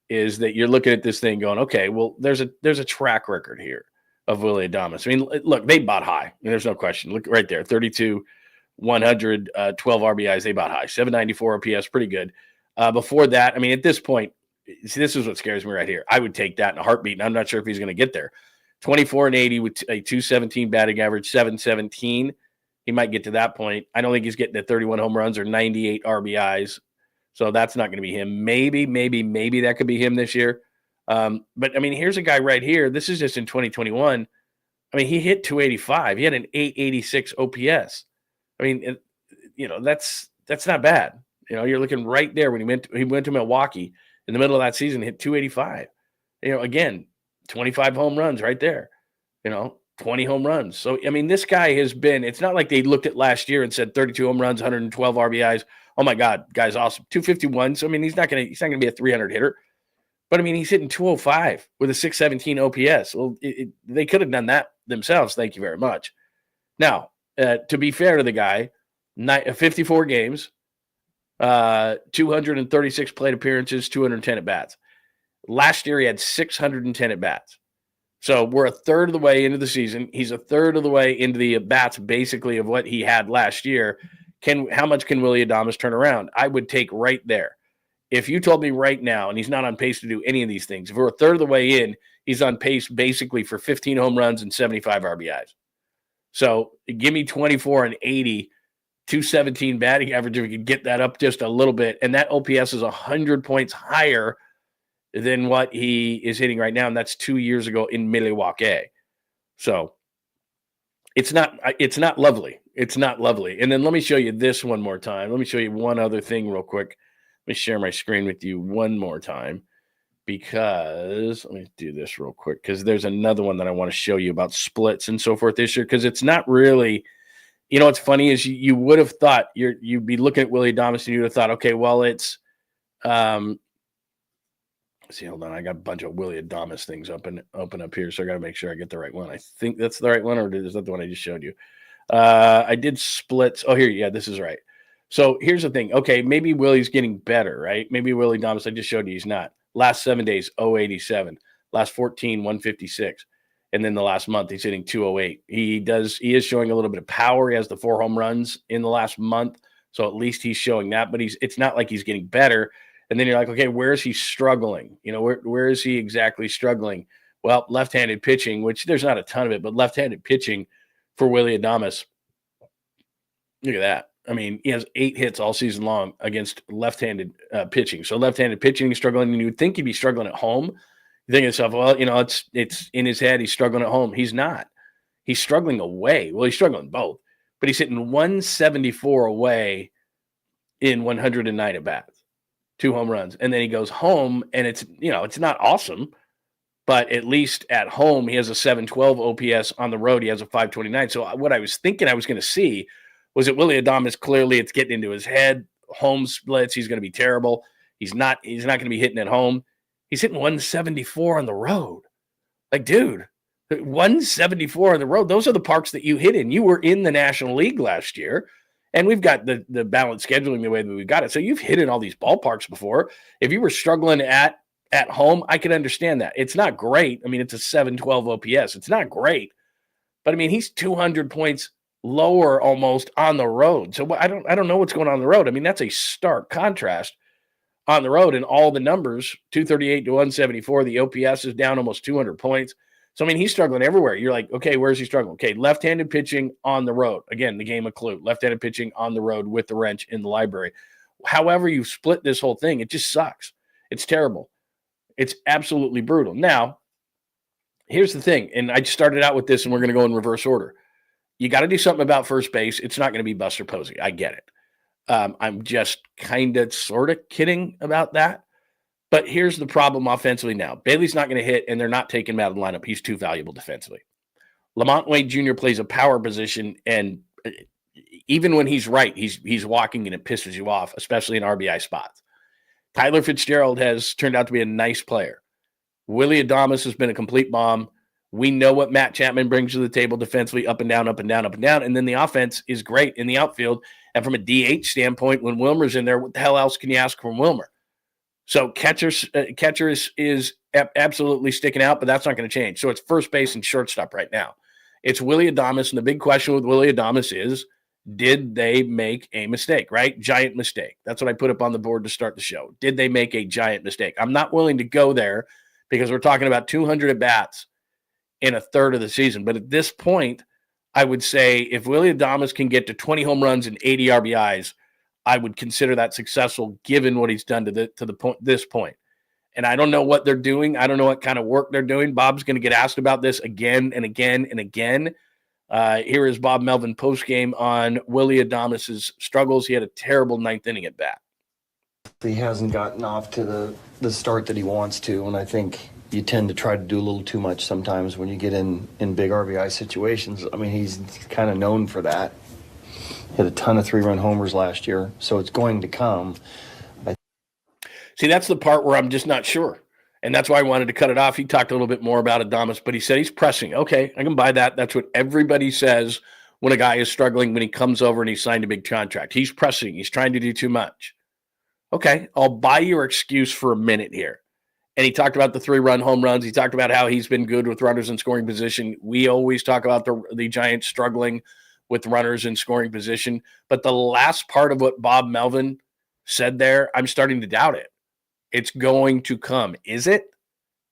Is that you're looking at this thing going, okay, well, there's a track record here of Willy Adames. I mean, look, they bought high. I mean, there's no question. Look right there, 32, 100, 12 RBIs. They bought high, 794 OPS, pretty good. Before that, I mean, at this point, see, this is what scares me right here. I would take that in a heartbeat, and I'm not sure if he's going to get there. 24-80 with a 217 batting average, 717. He might get to that point. I don't think he's getting to 31 home runs or 98 RBIs. So that's not going to be him. Maybe that could be him this year. But I mean, here's a guy right here. This is just in 2021. I mean, he hit 285. He had an 886 OPS. I mean, that's not bad. You're looking right there when he went to Milwaukee in the middle of that season, hit 285. Again, 25 home runs right there. 20 home runs. So I mean, this guy has been. It's not like they looked at last year and said 32 home runs, 112 RBIs. Oh my God, guy's awesome. 251. So I mean, he's not gonna be a 300 hitter. But I mean, he's hitting 205 with a 617 OPS. Well, they could have done that themselves. Thank you very much. Now, to be fair to the guy, 54 games, 236 plate appearances, 210 at bats. Last year, he had 610 at bats. So we're a third of the way into the season. He's a third of the way into the at bats, basically, of what he had last year. How much can Willy Adames turn around? I would take right there. If you told me right now, and he's not on pace to do any of these things, if we're a third of the way in, he's on pace basically for 15 home runs and 75 RBIs. So give me 24 and 80, 217 batting average if we could get that up just a little bit. And that OPS is 100 points higher than what he is hitting right now, and that's 2 years ago in Milwaukee. So it's not lovely. It's not lovely. And then let me show you this one more time. Let me show you one other thing real quick. Let me share my screen with you one more time because let me do this real quick because there's another one that I want to show you about splits and so forth this year because it's not really – what's funny is you would have thought you'd be looking at Willy Adames and you would have thought, okay, well, it's see, hold on. I got a bunch of Willy Adames things open up here, so I got to make sure I get the right one. I think that's the right one, or is that the one I just showed you? I did splits. Oh, here, yeah, this is right. So here's the thing. Okay, maybe Willie's getting better, right? Maybe Willy Adames, I just showed you, he's not. Last 7 days, 087. Last 14, 156. And then the last month, he's hitting 208. He is showing a little bit of power. He has the 4 home runs in the last month, so at least he's showing that. But it's not like he's getting better. And then you're like, okay, where is he struggling? Where is he exactly struggling? Well, left-handed pitching, which there's not a ton of it, but left-handed pitching for Willy Adames. Look at that. I mean, he has 8 hits all season long against left-handed pitching. So left-handed pitching, he's struggling, and you would think he'd be struggling at home. You think to yourself, well, it's in his head. He's struggling at home. He's not. He's struggling away. Well, he's struggling both, but he's hitting 174 away in 109 at bats. 2 home runs. And then he goes home and it's not awesome, but at least at home, he has a 712 OPS. On the road, he has a 529. So what I was thinking I was going to see was that Willy Adames, clearly it's getting into his head. Home splits, he's going to be terrible. He's not going to be hitting at home. He's hitting 174 on the road. Like, dude, 174 on the road. Those are the parks that you hit in. You were in the National League last year. And we've got the balanced scheduling the way that we've got it. So you've hit in all these ballparks before. If you were struggling at home, I could understand that. It's not great. I mean, it's a 712 OPS. It's not great. But, I mean, he's 200 points lower almost on the road. So I don't know what's going on the road. I mean, that's a stark contrast on the road. And all the numbers, 238 to 174, the OPS is down almost 200 points. So, I mean, he's struggling everywhere. You're like, okay, where's he struggling? Okay, left-handed pitching on the road. Again, the game of clue. Left-handed pitching on the road with the wrench in the library. However you split this whole thing, it just sucks. It's terrible. It's absolutely brutal. Now, here's the thing, and I started out with this, and we're going to go in reverse order. You got to do something about first base. It's not going to be Buster Posey. I get it. I'm just kind of sort of kidding about that. But here's the problem offensively now. Bailey's not going to hit, and they're not taking him out of the lineup. He's too valuable defensively. Lamont Wade Jr. plays a power position, and even when he's right, he's walking and it pisses you off, especially in RBI spots. Tyler Fitzgerald has turned out to be a nice player. Willy Adames has been a complete bomb. We know what Matt Chapman brings to the table defensively, up and down, up and down, up and down. And then the offense is great in the outfield. And from a DH standpoint, when Wilmer's in there, what the hell else can you ask from Wilmer? So catcher is absolutely sticking out, but that's not going to change. So it's first base and shortstop right now. It's Willy Adames, and the big question with Willy Adames is, did they make a mistake, right? Giant mistake. That's what I put up on the board to start the show. Did they make a giant mistake? I'm not willing to go there because we're talking about 200 at-bats in a third of the season. But at this point, I would say if Willy Adames can get to 20 home runs and 80 RBIs, I would consider that successful given what he's done to this point. And I don't know what they're doing. I don't know what kind of work they're doing. Bob's going to get asked about this again and again and again. Here is Bob Melvin postgame on Willy Adames' struggles. He had a terrible ninth inning at bat. He hasn't gotten off to the start that he wants to, and I think you tend to try to do a little too much sometimes when you get in big RBI situations. I mean, he's kind of known for that. Hit a ton of 3-run homers last year, so it's going to come. See, that's the part where I'm just not sure. And that's why I wanted to cut it off. He talked a little bit more about Adames, but he said he's pressing. Okay, I can buy that. That's what everybody says when a guy is struggling when he comes over and he signed a big contract. He's pressing. He's trying to do too much. Okay, I'll buy your excuse for a minute here. And he talked about the 3-run home runs. He talked about how he's been good with runners in scoring position. We always talk about the Giants struggling with runners in scoring position. But the last part of what Bob Melvin said there, I'm starting to doubt it. It's going to come. Is it?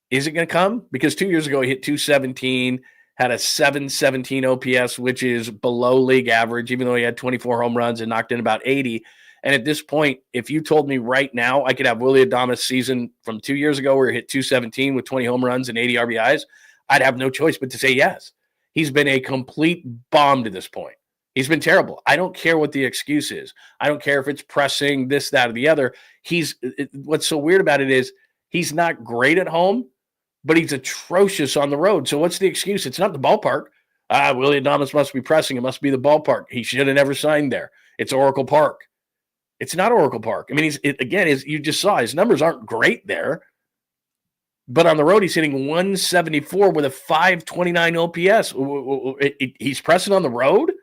Is it going to come? Because 2 years ago, he hit 217, had a 717 OPS, which is below league average, even though he had 24 home runs and knocked in about 80. And at this point, if you told me right now I could have Willy Adames' season from 2 years ago where he hit 217 with 20 home runs and 80 RBIs, I'd have no choice but to say yes. He's been a complete bomb to this point. He's been terrible. I don't care what the excuse is. I don't care if it's pressing, this, that, or the other. What's so weird about it is he's not great at home, but he's atrocious on the road. So what's the excuse? It's not the ballpark. Willy Adames must be pressing. It must be the ballpark. He should have never signed there. It's Oracle Park. It's not Oracle Park. I mean, you just saw his numbers aren't great there. But on the road, he's hitting 174 with a 529 OPS. He's pressing on the road?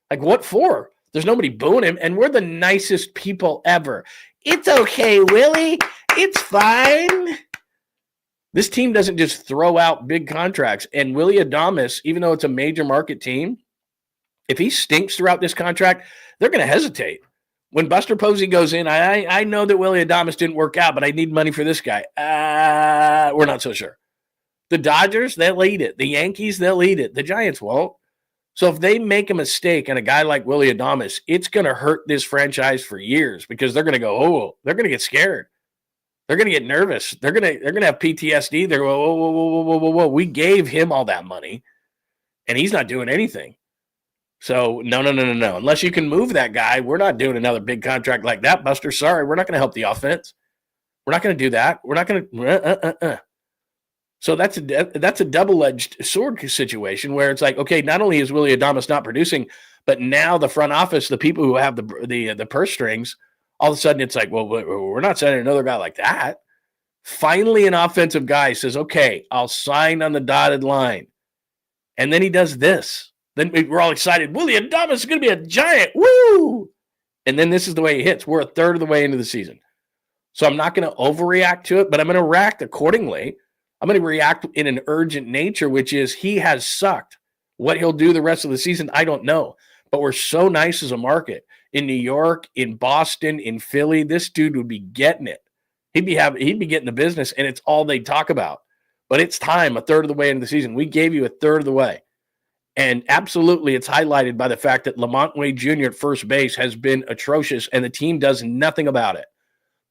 Like, what for? There's nobody booing him, and we're the nicest people ever. It's okay, Willie. It's fine. This team doesn't just throw out big contracts. And Willy Adames, even though it's a major market team, if he stinks throughout this contract, they're going to hesitate. When Buster Posey goes in, I know that Willy Adames didn't work out, but I need money for this guy. We're not so sure. The Dodgers, they'll eat it. The Yankees, they'll eat it. The Giants won't. So if they make a mistake on a guy like Willy Adames, it's going to hurt this franchise for years because they're going to go, they're going to get scared. They're going to get nervous. They're going to have PTSD. They're going, whoa. We gave him all that money, and he's not doing anything. So no. Unless you can move that guy, we're not doing another big contract like that, Buster. Sorry, we're not going to help the offense. We're not going to do that. We're not going to. So that's a double-edged sword situation where it's like, okay, not only is Willy Adames not producing, but now the front office, the people who have the purse strings, all of a sudden it's like, well, we're not signing another guy like that. Finally, an offensive guy says, okay, I'll sign on the dotted line. And then he does this. Then we're all excited. Willy Adames is going to be a Giant. Woo! And then this is the way he hits. We're a third of the way into the season. So I'm not going to overreact to it, but I'm going to react accordingly. I'm going to react in an urgent nature, which is he has sucked. What he'll do the rest of the season, I don't know. But we're so nice as a market. In New York, in Boston, in Philly, this dude would be getting it. He'd be getting the business, and it's all they talk about. But it's time, a third of the way into the season. We gave you a third of the way. And absolutely, it's highlighted by the fact that Lamont Wade Jr. at first base has been atrocious, and the team does nothing about it.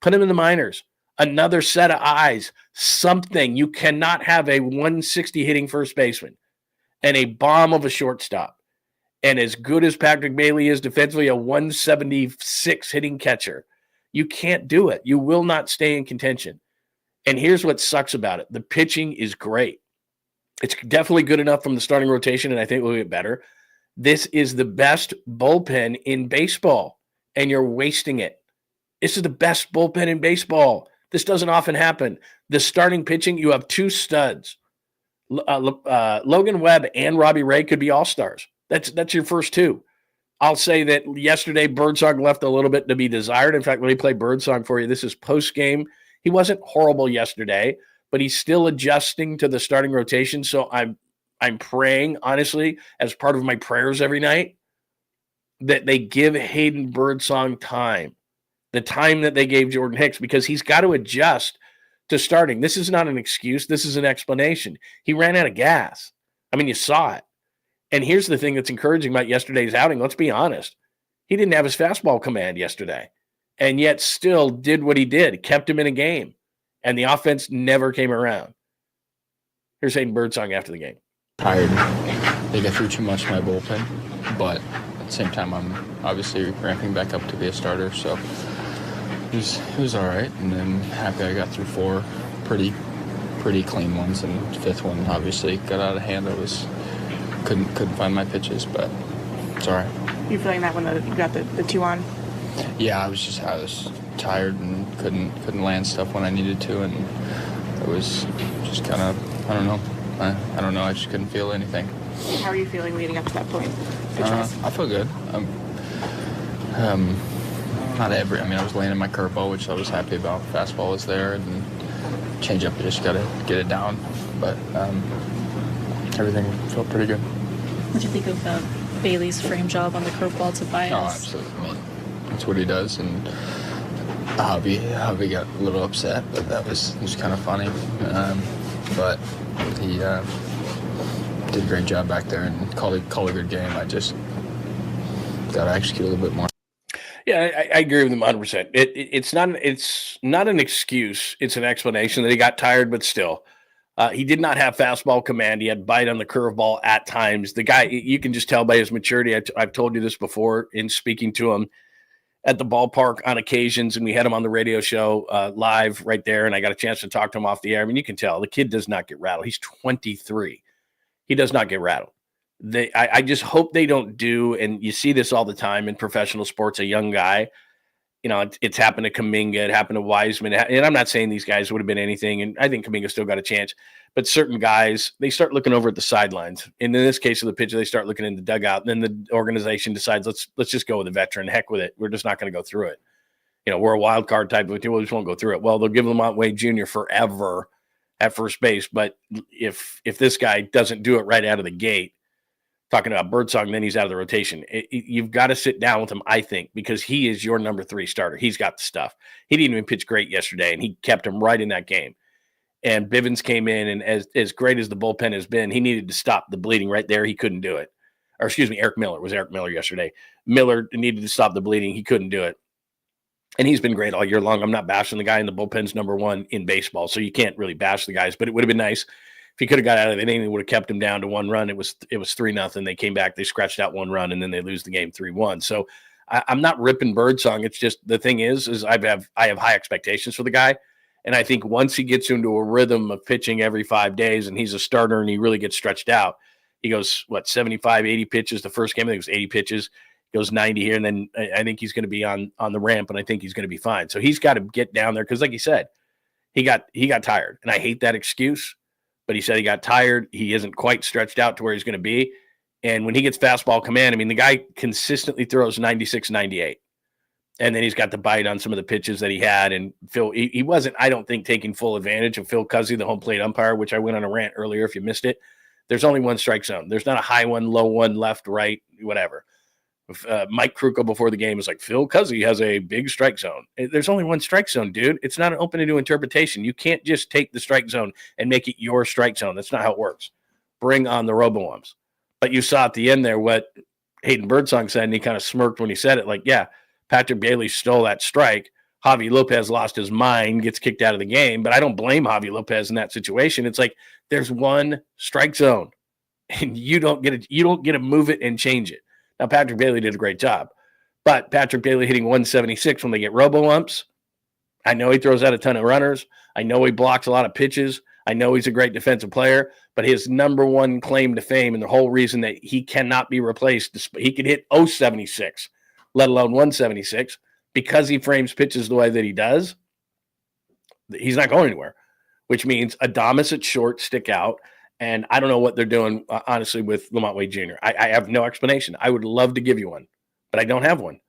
Put him in the minors. Another set of eyes, something. You cannot have a 160 hitting first baseman and a bomb of a shortstop And as good as Patrick Bailey is defensively, a 176 hitting catcher, you can't do it. You will not stay in contention. And here's what sucks about it. The pitching is great. It's definitely good enough from the starting rotation, and I think we'll get better. This is the best bullpen in baseball, and you're wasting it. This is the best bullpen in baseball. This doesn't often happen. The starting pitching, you have two studs. Logan Webb and Robbie Ray could be all-stars. That's your first two. I'll say that yesterday Birdsong left a little bit to be desired. In fact, let me play Birdsong for you. This is post-game. He wasn't horrible yesterday, but he's still adjusting to the starting rotation. So I'm praying, honestly, as part of my prayers every night, that they give Hayden Birdsong time, the time that they gave Jordan Hicks, because he's got to adjust to starting. This is not an excuse. This is an explanation. He ran out of gas. I mean, you saw it. And here's the thing that's encouraging about yesterday's outing. Let's be honest. He didn't have his fastball command yesterday, and yet still did what he did, kept him in a game, and the offense never came around. Here's Hayden Birdsong after the game. Tired. I think I threw too much in my bullpen, but at the same time, I'm obviously ramping back up to be a starter, so it was all right. And I'm happy I got through 4 pretty clean ones, and the 5th one obviously got out of hand. I couldn't find my pitches, but it's all right. You feeling that when you got the 2 on? Yeah, I was tired and couldn't land stuff when I needed to, and it was just kind of, I don't know. I just couldn't feel anything. How are you feeling leading up to that point? I feel good. I was landing my curveball, which I was happy about. Fastball was there, and changeup, you just got to get it down. But everything felt pretty good. What do you think of Bailey's frame job on the curveball to bias? Oh, absolutely. I mean, that's what he does, and Javi got a little upset, but it was kind of funny. But he did a great job back there and called a good game. I just got to execute a little bit more. Yeah, I agree with him 100%. It's not an excuse. It's an explanation that he got tired, but still. He did not have fastball command. He had bite on the curveball at times. The guy, you can just tell by his maturity. I've told you this before in speaking to him at the ballpark on occasions, and we had him on the radio show live right there, and I got a chance to talk to him off the air. I mean, you can tell the kid does not get rattled. He's 23. He does not get rattled. I just hope they don't do, and you see this all the time in professional sports, a young guy, it's happened to Kuminga, it happened to Wiseman, and I'm not saying these guys would have been anything, and I think Kuminga still got a chance, but certain guys, they start looking over at the sidelines, and in this case of the pitcher, they start looking in the dugout, and then the organization decides, let's just go with the veteran, heck with it, we're just not going to go through it. We're a wild card type of team, we just won't go through it. Well, they'll give Lamont Wade Jr. forever at first base, but if this guy doesn't do it right out of the gate, talking about Birdsong, then he's out of the rotation. You've got to sit down with him, I think, because he is your number 3 starter. He's got the stuff. He didn't even pitch great yesterday, and he kept him right in that game. And Bivens came in, and as great as the bullpen has been, he needed to stop the bleeding right there. He couldn't do it. Or excuse me, Eric Miller. It was Eric Miller yesterday. Miller needed to stop the bleeding. He couldn't do it. And he's been great all year long. I'm not bashing the guy, in the bullpen's number 1 in baseball, so you can't really bash the guys, but it would have been nice if he could have got out of the inning. It would have kept him down to 1 run. It was 3-0. They came back, they scratched out 1 run, and then they lose the game 3-1. So I'm not ripping Birdsong. It's just the thing is I have high expectations for the guy, and I think once he gets into a rhythm of pitching every 5 days, and he's a starter, and he really gets stretched out. He goes 75, 80 pitches the first game. I think it was 80 pitches. Goes 90 here, and then I think he's going to be on the ramp, and I think he's going to be fine. So he's got to get down there because, like you said, he got tired, and I hate that excuse. But he said he got tired. He isn't quite stretched out to where he's going to be. And when he gets fastball command, I mean, the guy consistently throws 96, 98. And then he's got the bite on some of the pitches that he had. And Phil, he wasn't, I don't think, taking full advantage of Phil Cuzzy, the home plate umpire, which I went on a rant earlier if you missed it. There's only one strike zone. There's not a high one, low one, left, right, whatever. Mike Krukow before the game was like, Phil Cuzzy has a big strike zone. There's only one strike zone, dude. It's not open to interpretation. You can't just take the strike zone and make it your strike zone. That's not how it works. Bring on the robo-umps. But you saw at the end there what Hayden Birdsong said, and he kind of smirked when he said it. Like, yeah, Patrick Bailey stole that strike. Javi Lopez lost his mind, gets kicked out of the game. But I don't blame Javi Lopez in that situation. It's like there's one strike zone, and you don't get to move it and change it. Now, Patrick Bailey did a great job, but Patrick Bailey hitting 176 when they get robo-umps, I know he throws out a ton of runners. I know he blocks a lot of pitches. I know he's a great defensive player, but his number one claim to fame and the whole reason that he cannot be replaced, he can hit 076, let alone 176, because he frames pitches the way that he does, he's not going anywhere, which means Adames at short stick out. And I don't know what they're doing, honestly, with LaMonte Wade Jr. I have no explanation. I would love to give you one, but I don't have one.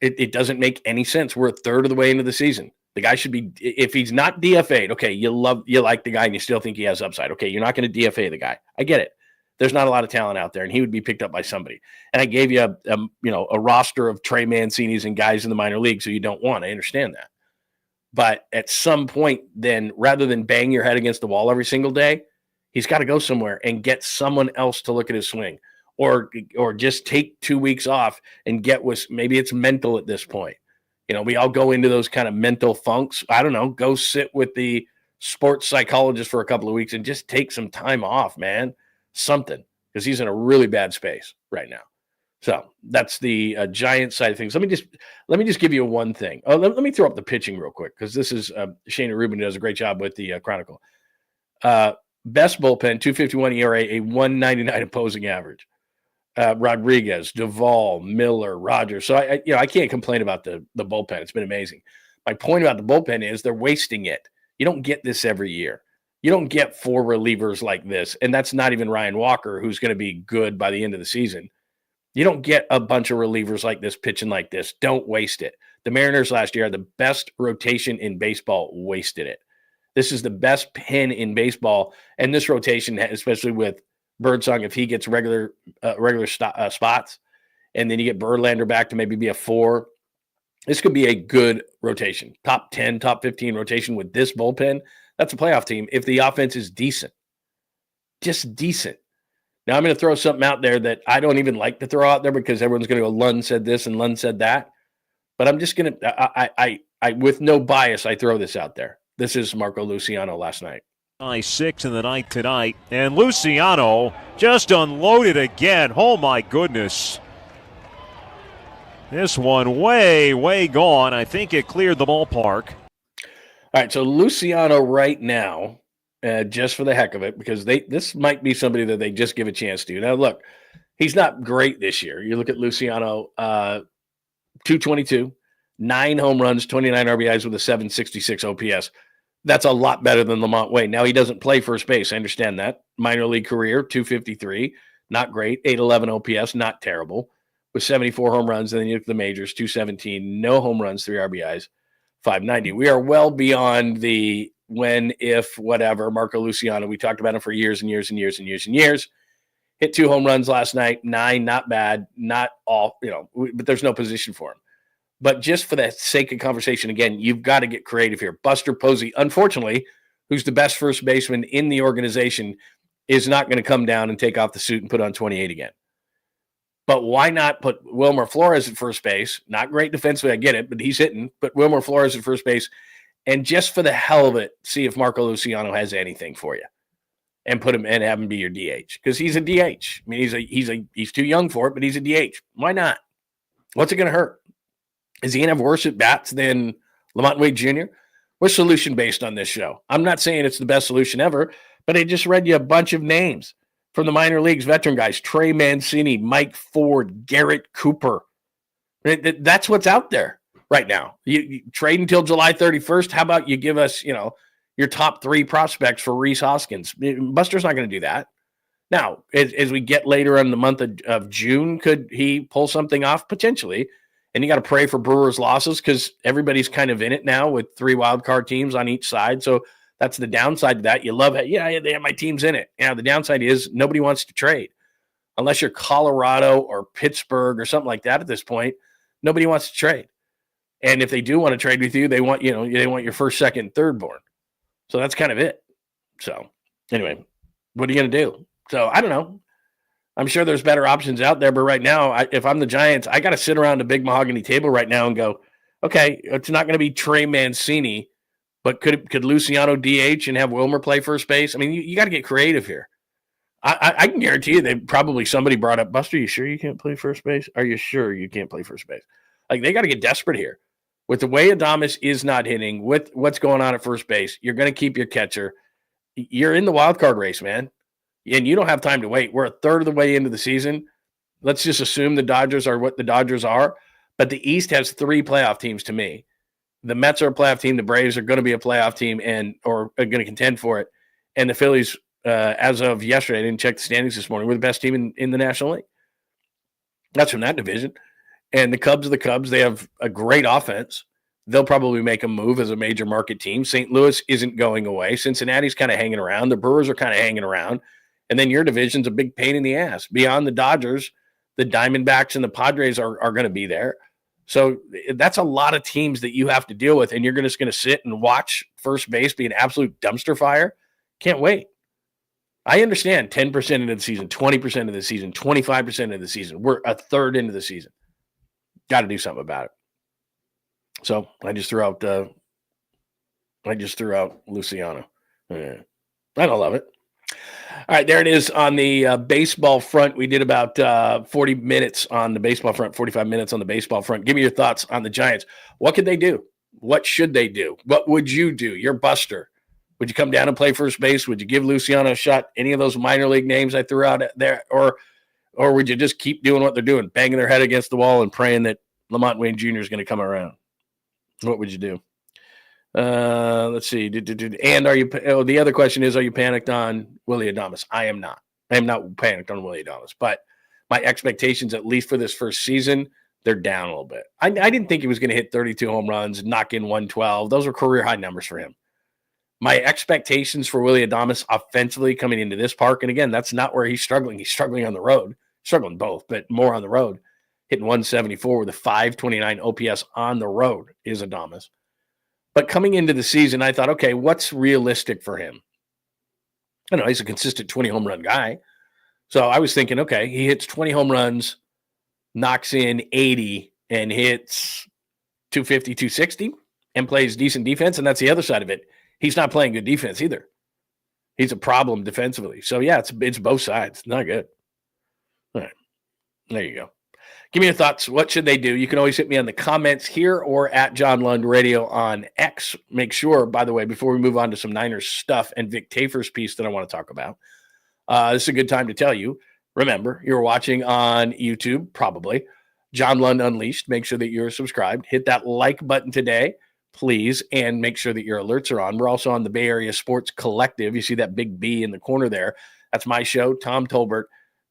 It doesn't make any sense. We're a third of the way into the season. The guy should be, if he's not DFA'd, okay, you like the guy and you still think he has upside. Okay, you're not going to DFA the guy. I get it. There's not a lot of talent out there, and he would be picked up by somebody. And I gave you a roster of Trey Mancinis and guys in the minor leagues who you don't want. I understand that. But at some point, then, rather than bang your head against the wall every single day, he's got to go somewhere and get someone else to look at his swing, or just take 2 weeks off and get maybe it's mental at this point. We all go into those kind of mental funks. I don't know. Go sit with the sports psychologist for a couple of weeks and just take some time off, man. Something, because he's in a really bad space right now. So that's the Giant side of things. Let me just give you one thing. Let me throw up the pitching real quick, because this is Shane Rubin does a great job with the Chronicle. Best bullpen, 2.51 ERA, a 1.99 opposing average. Rodriguez, Duvall, Miller, Rogers. So I can't complain about the bullpen. It's been amazing. My point about the bullpen is they're wasting it. You don't get this every year. You don't get 4 relievers like this, and that's not even Ryan Walker, who's going to be good by the end of the season. You don't get a bunch of relievers like this pitching like this. Don't waste it. The Mariners last year had the best rotation in baseball, wasted it. This is the best pen in baseball, and this rotation, especially with Birdsong, if he gets regular spots, and then you get Verlander back to maybe be a 4, this could be a good rotation. Top 10, top 15 rotation with this bullpen. That's a playoff team if the offense is decent. Just decent. Now, I'm going to throw something out there that I don't even like to throw out there, because everyone's going to go, Lund said this and Lund said that. But I'm just going to, I with no bias, I throw this out there. This is Marco Luciano last night. 6 in the night tonight, and Luciano just unloaded again. Oh my goodness. This one way gone. I think it cleared the ballpark. All right, so Luciano right now, just for the heck of it, because this might be somebody that they just give a chance to. Now, look, he's not great this year. You look at Luciano, 222, 9 home runs, 29 RBIs with a 766 OPS. That's a lot better than LaMonte Wade. Now, he doesn't play first base. I understand that. Minor league career, 253, not great. 811 OPS, not terrible, with 74 home runs. And then you look at the majors, 217, no home runs, 3 RBIs, 590. We are well beyond the when, if, whatever. Marco Luciano, we talked about him for years and years and years and years and years. Hit 2 home runs last night, 9, not bad, not all, but there's no position for him. But just for the sake of conversation, again, you've got to get creative here. Buster Posey, unfortunately, who's the best first baseman in the organization, is not going to come down and take off the suit and put on 28 again. But why not put Wilmer Flores at first base? Not great defensively, I get it, but he's hitting. Put Wilmer Flores at first base, and just for the hell of it, see if Marco Luciano has anything for you, and put him and have him be your DH, because he's a DH. I mean, he's too young for it, but he's a DH. Why not? What's it going to hurt? Is he going to have worse at bats than LaMonte Wade Jr.? We're solution based on this show. I'm not saying it's the best solution ever, but I just read you a bunch of names from the minor leagues, veteran guys: Trey Mancini, Mike Ford, Garrett Cooper. That's what's out there right now. You trade until July 31st. How about you give us, your top 3 prospects for Rhys Hoskins? Buster's not going to do that. Now, as we get later in the month of June, could he pull something off? Potentially. And you got to pray for Brewers' losses, because everybody's kind of in it now with 3 wild card teams on each side. So that's the downside to that. You love it. Yeah, they have my teams in it. The downside is nobody wants to trade. Unless you're Colorado or Pittsburgh or something like that at this point, nobody wants to trade. And if they do want to trade with you, they want your first, second, third born. So that's kind of it. So anyway, what are you going to do? So I don't know. I'm sure there's better options out there, but right now, if I'm the Giants, I got to sit around a big mahogany table right now and go, okay, it's not going to be Trey Mancini, but could Luciano DH and have Wilmer play first base? I mean, you got to get creative here. I can guarantee you that probably somebody brought up, Buster, you sure you can't play first base? Are you sure you can't play first base? Like, they got to get desperate here. With the way Adames is not hitting, with what's going on at first base, you're going to keep your catcher. You're in the wild card race, man. And you don't have time to wait. We're a third of the way into the season. Let's just assume the Dodgers are what the Dodgers are. But the East has 3 playoff teams to me. The Mets are a playoff team. The Braves are going to be a playoff team or are going to contend for it. And the Phillies, as of yesterday, I didn't check the standings this morning, we're the best team in the National League. That's from that division. And the Cubs are the Cubs. They have a great offense. They'll probably make a move as a major market team. St. Louis isn't going away. Cincinnati's kind of hanging around. The Brewers are kind of hanging around. And then your division's a big pain in the ass. Beyond the Dodgers, the Diamondbacks and the Padres are going to be there. So that's a lot of teams that you have to deal with, and you're just going to sit and watch first base be an absolute dumpster fire. Can't wait. I understand 10% into the season, 20% of the season, 25% of the season. We're a third into the season. Got to do something about it. So I just threw out Luciano. I don't love it. All right, there it is on the baseball front. We did about 40 minutes on the baseball front, 45 minutes on the baseball front. Give me your thoughts on the Giants. What could they do? What should they do? What would you do? You're Buster. Would you come down and play first base? Would you give Luciano a shot? Any of those minor league names I threw out there? Or would you just keep doing what they're doing, banging their head against the wall and praying that Lamont Wayne Jr. is going to come around? What would you do? Let's see. And the other question is, are you panicked on Willy Adames? I am not. I am not panicked on Willy Adames, but my expectations, at least for this first season, they're down a little bit. I didn't think he was going to hit 32 home runs, knock in 112. Those were career high numbers for him. My expectations for Willy Adames offensively coming into this park, and again, that's not where he's struggling. He's struggling on the road, struggling both, but more on the road. Hitting 174 with a 529 OPS on the road is Adames. But coming into the season, I thought, okay, what's realistic for him? I know he's a consistent 20 home run guy. So I was thinking, okay, he hits 20 home runs, knocks in 80, and hits 250, 260, and plays decent defense. And that's the other side of it. He's not playing good defense either. He's a problem defensively. So, yeah, it's both sides. Not good. All right. There you go. Give me your thoughts. What should they do? You can always hit me on the comments here or at John Lund Radio on X. Make sure, by the way, before we move on to some Niners stuff and Vic Tafer's piece that I want to talk about, this is a good time to tell you. Remember, you're watching on YouTube, probably. John Lund Unleashed. Make sure that you're subscribed. Hit that like button today, please, and make sure that your alerts are on. We're also on the Bay Area Sports Collective. You see that big B in the corner there. That's my show, Tom Tolbert,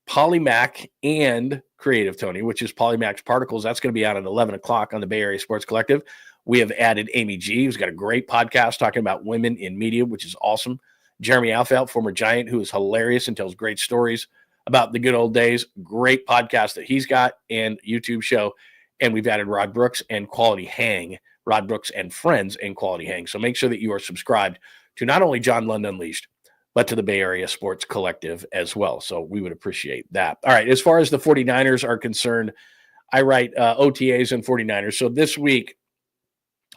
Polymac, and Creative Tony, which is Polymac's Particles. That's going to be out at 11 o'clock on the Bay Area Sports Collective. We have added Amy G, who's got a great podcast talking about women in media, which is awesome. Jeremy Alfeld, former Giant, who is hilarious and tells great stories about the good old days. Great podcast that he's got and YouTube show. And we've added Rod Brooks and Quality Hang, Rod Brooks and Friends and Quality Hang. So make sure that you are subscribed to not only John Lund Unleashed, but to the Bay Area Sports Collective as well. So we would appreciate that. All right, as far as the 49ers are concerned, I write OTAs and 49ers. So this week,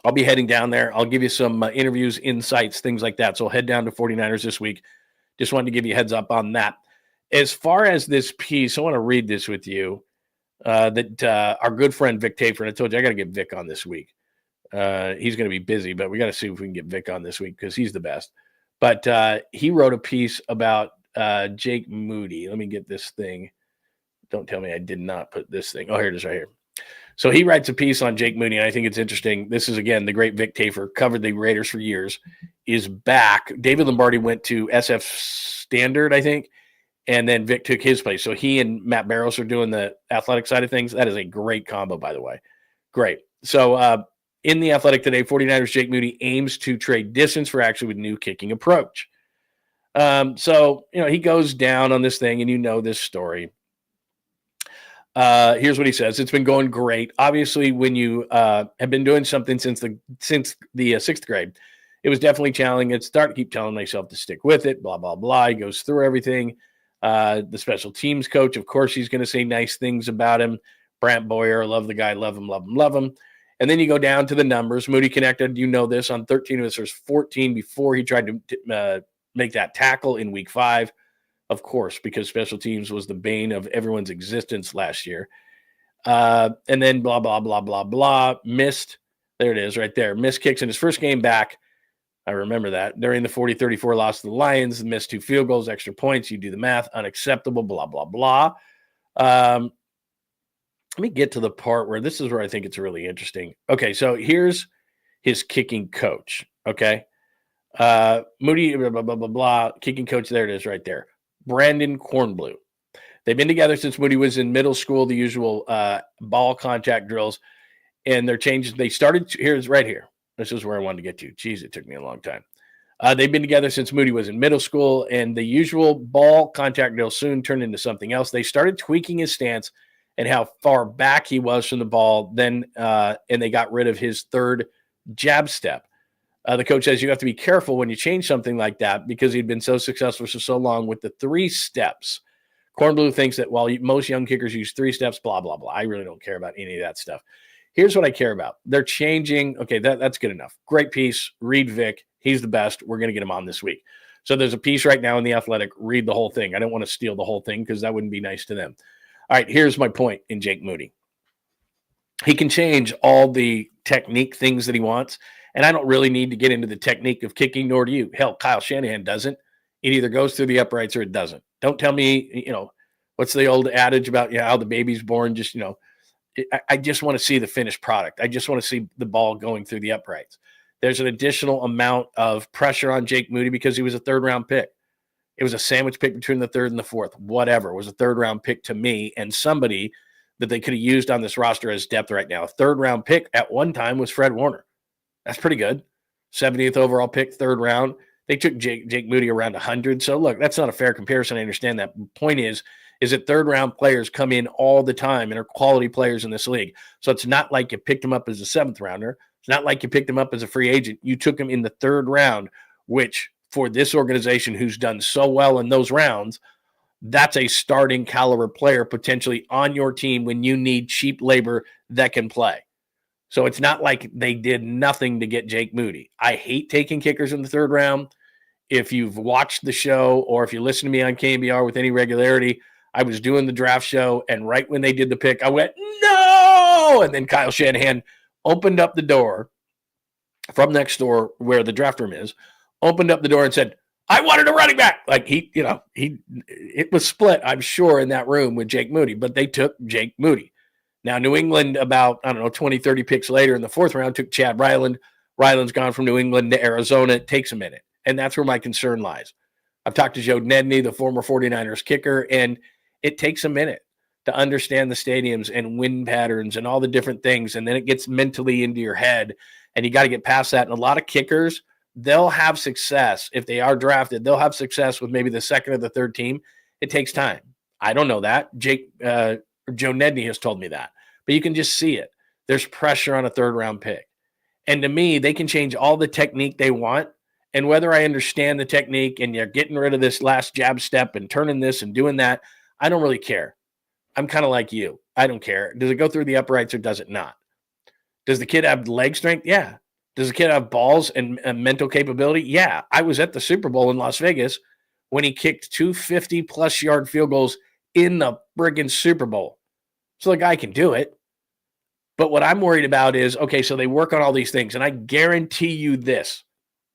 I'll be heading down there. I'll give you some interviews, insights, things like that. So I'll head down to 49ers this week. Just wanted to give you a heads up on that. As far as this piece, I want to read this with you, that our good friend Vic Tafer, and I told you I got to get Vic on this week. He's going to be busy, but we got to see if we can get Vic on this week because he's the best. But he wrote a piece about Jake Moody. Let me get this thing. Don't tell me I did not put this thing. Oh, here it is right here. So he writes a piece on Jake Moody, and I think it's interesting. This is, again, the great Vic Tafer, covered the Raiders for years, is back. David Lombardi went to SF Standard, I think, and then Vic took his place. So he and Matt Barrows are doing the athletic side of things. That is a great combo, by the way. Great. So in the Athletic today, 49ers Jake Moody aims to trade distance for action with new kicking approach. So, he goes down on this thing, and you know this story. Here's what he says. It's been going great. Obviously, when you have been doing something since the sixth grade, it was definitely challenging. It's starting to keep telling myself to stick with it, blah, blah, blah. He goes through everything. The special teams coach, of course, he's going to say nice things about him. Brant Boyer, love the guy, love him, love him, love him. And then you go down to the numbers. Moody connected, this, on 13 of his first 14 before he tried to make that tackle in week 5. of course, because special teams was the bane of everyone's existence last year. And then blah, blah, blah, blah, blah. Missed. There it is right there. Missed kicks in his first game back. I remember that. During the 40-34 loss to the Lions, missed 2 field goals, extra points. You do the math. Unacceptable, blah, blah, blah. Let me get to the part where this is where I think it's really interesting. Okay, so here's his kicking coach, okay? Moody, blah, blah, blah, blah, blah. Kicking coach, there it is right there. Brandon Kornblue. They've been together since Moody was in middle school, the usual ball contact drills, and they're changing. They started, here's right here. This is where I wanted to get to. Jeez, it took me a long time. They've been together since Moody was in middle school, and the usual ball contact drill soon turned into something else. They started tweaking his stance and how far back he was from the ball, then and they got rid of his third jab step. The coach says you have to be careful when you change something like that because he'd been so successful for so long with the 3 steps. Kornblue thinks that while most young kickers use 3 steps, blah, blah, blah. I really don't care about any of that stuff. Here's what I care about. They're changing. Okay, that's good enough. Great piece. Read Vic. He's the best. We're going to get him on this week. So there's a piece right now in The Athletic. Read the whole thing. I don't want to steal the whole thing because that wouldn't be nice to them. All right, here's my point in Jake Moody. He can change all the technique things that he wants, and I don't really need to get into the technique of kicking, nor do you. Hell, Kyle Shanahan doesn't. It either goes through the uprights or it doesn't. Don't tell me, what's the old adage about how the baby's born, just, I just want to see the finished product. I just want to see the ball going through the uprights. There's an additional amount of pressure on Jake Moody because he was a 3rd-round pick. It was a sandwich pick between the 3rd and the 4th. Whatever. It was a 3rd-round pick to me and somebody that they could have used on this roster as depth right now. A 3rd-round pick at one time was Fred Warner. That's pretty good. 70th overall pick, 3rd round. They took Jake Moody around 100. So, look, that's not a fair comparison. I understand that. The point is that 3rd-round players come in all the time and are quality players in this league. So it's not like you picked him up as a 7th rounder. It's not like you picked him up as a free agent. You took him in the 3rd round, which for this organization who's done so well in those rounds, that's a starting caliber player potentially on your team when you need cheap labor that can play. So it's not like they did nothing to get Jake Moody. I hate taking kickers in the 3rd round. If you've watched the show or if you listen to me on KBR with any regularity, I was doing the draft show, and right when they did the pick, I went, no! And then Kyle Shanahan opened up the door from next door where the draft room is, opened up the door and said, I wanted a running back. Like it was split, I'm sure, in that room with Jake Moody, but they took Jake Moody. Now, New England, about, 20, 30 picks later in the 4th round, took Chad Ryland. Ryland's gone from New England to Arizona. It takes a minute, and that's where my concern lies. I've talked to Joe Nedney, the former 49ers kicker, and it takes a minute to understand the stadiums and wind patterns and all the different things, and then it gets mentally into your head, and you got to get past that. And a lot of kickers, they'll have success. If they are drafted, they'll have success with maybe the 2nd or the 3rd team. It takes time. I don't know that. Joe Nedney has told me that. But you can just see it. There's pressure on a 3rd-round pick. And to me, they can change all the technique they want. And whether I understand the technique and you're getting rid of this last jab step and turning this and doing that, I don't really care. I'm kind of like you. I don't care. Does it go through the uprights or does it not? Does the kid have leg strength? Yeah. Does the kid have balls and mental capability? Yeah. I was at the Super Bowl in Las Vegas when he kicked 250-plus yard field goals in the friggin' Super Bowl. So the guy can do it. But what I'm worried about is, okay, so they work on all these things, and I guarantee you this,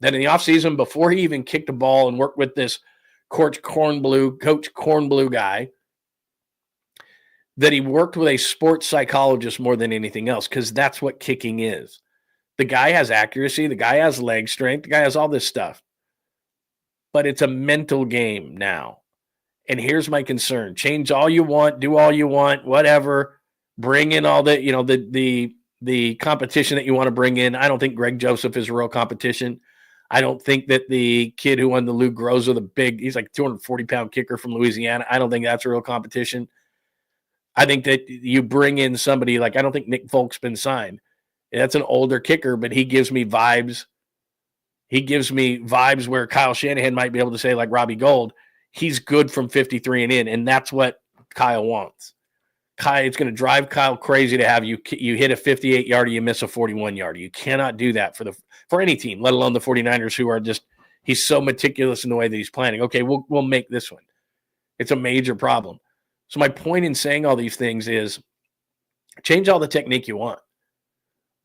that in the offseason, before he even kicked a ball and worked with this Coach Kornblue guy, that he worked with a sports psychologist more than anything else, because that's what kicking is. The guy has accuracy. The guy has leg strength. The guy has all this stuff. But it's a mental game now. And here's my concern. Change all you want, do all you want, whatever. Bring in all the competition that you want to bring in. I don't think Greg Joseph is a real competition. I don't think that the kid who won the Lou Groza, he's like 240-pound kicker from Louisiana. I don't think that's a real competition. I think that you bring in somebody like, I don't think Nick Folk's been signed. That's an older kicker, but he gives me vibes. He gives me vibes where Kyle Shanahan might be able to say, like Robbie Gould, he's good from 53 and in, and that's what Kyle wants. It's going to drive Kyle crazy to have you hit a 58-yarder, you miss a 41-yarder. You cannot do that for any team, let alone the 49ers, who are just, he's so meticulous in the way that he's planning. Okay, we'll make this one. It's a major problem. So my point in saying all these things is change all the technique you want.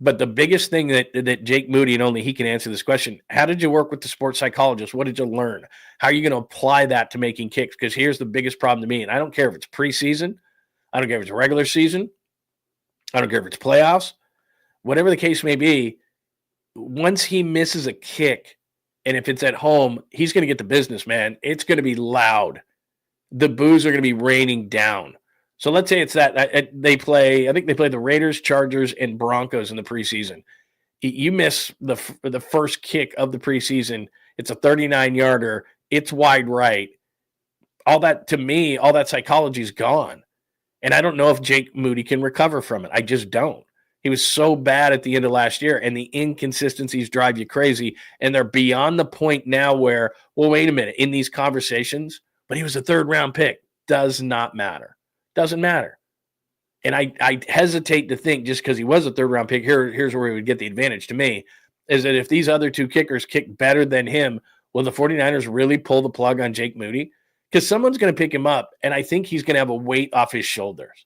But the biggest thing that Jake Moody, and only he can answer this question, how did you work with the sports psychologist? What did you learn? How are you going to apply that to making kicks? Because here's the biggest problem to me, and I don't care if it's preseason. I don't care if it's regular season. I don't care if it's playoffs. Whatever the case may be, once he misses a kick, and if it's at home, he's going to get the business, man. It's going to be loud. The boos are going to be raining down. So let's say it's that I think they play the Raiders, Chargers, and Broncos in the preseason. You miss the first kick of the preseason. It's a 39-yarder. It's wide right. All that, to me, all that psychology is gone. And I don't know if Jake Moody can recover from it. I just don't. He was so bad at the end of last year, and the inconsistencies drive you crazy. And they're beyond the point now where, well, wait a minute, in these conversations, but he was a third-round pick. Does not matter. Doesn't matter. And I hesitate to think just because he was a third-round pick, here's where he would get the advantage to me, is that if these other two kickers kick better than him, will the 49ers really pull the plug on Jake Moody? Because someone's going to pick him up, and I think he's going to have a weight off his shoulders.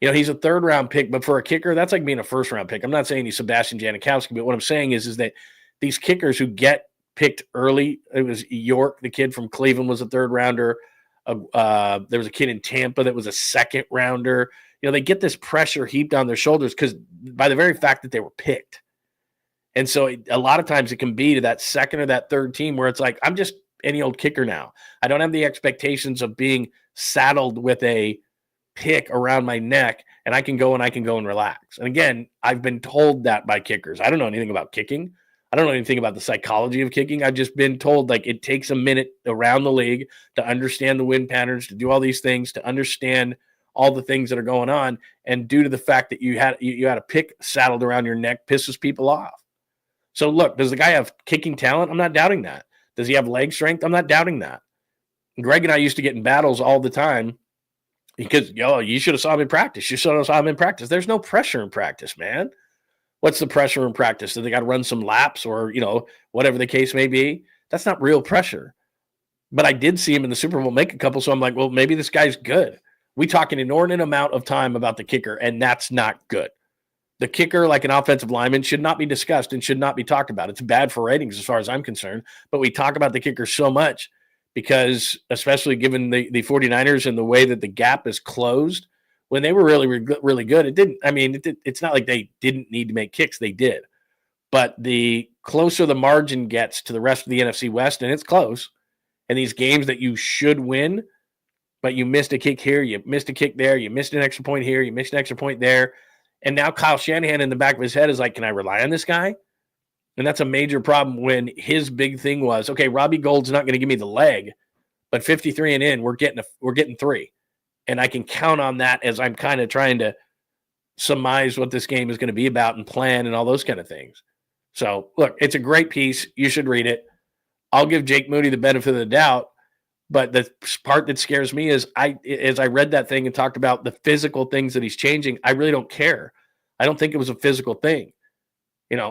You know, he's a third-round pick, but for a kicker, that's like being a first-round pick. I'm not saying he's Sebastian Janikowski, but what I'm saying is that these kickers who get picked early, it was York, the kid from Cleveland, was a third-rounder. There was a kid in Tampa that was a second-rounder. You know, they get this pressure heaped on their shoulders because by the very fact that they were picked. And so a lot of times it can be to that second or that third team where it's like, I'm just any old kicker now. I don't have the expectations of being saddled with a pick around my neck, and I can go and relax. And again, I've been told that by kickers. I don't know anything about kicking. I don't know anything about the psychology of kicking. I've just been told like it takes a minute around the league to understand the wind patterns, to do all these things, to understand all the things that are going on. And due to the fact that you had a pick saddled around your neck pisses people off. So look, does the guy have kicking talent? I'm not doubting that. Does he have leg strength? I'm not doubting that. Greg and I used to get in battles all the time because, you should have saw him in practice. You should have saw him in practice. There's no pressure in practice, man. What's the pressure in practice? Do they got to run some laps or, whatever the case may be? That's not real pressure. But I did see him in the Super Bowl make a couple, so I'm like, well, maybe this guy's good. We talk an inordinate amount of time about the kicker, and that's not good. The kicker, like an offensive lineman, should not be discussed and should not be talked about. It's bad for ratings as far as I'm concerned, but we talk about the kicker so much because, especially given the 49ers and the way that the gap is closed, when they were really, really good, it's not like they didn't need to make kicks. They did. But the closer the margin gets to the rest of the NFC West, and it's close, and these games that you should win, but you missed a kick here, you missed a kick there, you missed an extra point here, you missed an extra point there, and now Kyle Shanahan in the back of his head is like, can I rely on this guy? And that's a major problem when his big thing was, okay, Robbie Gould's not going to give me the leg, but 53 and in, we're getting 3. And I can count on that as I'm kind of trying to surmise what this game is going to be about and plan and all those kind of things. So, look, it's a great piece. You should read it. I'll give Jake Moody the benefit of the doubt. But the part that scares me is as I read that thing and talked about the physical things that he's changing, I really don't care. I don't think it was a physical thing.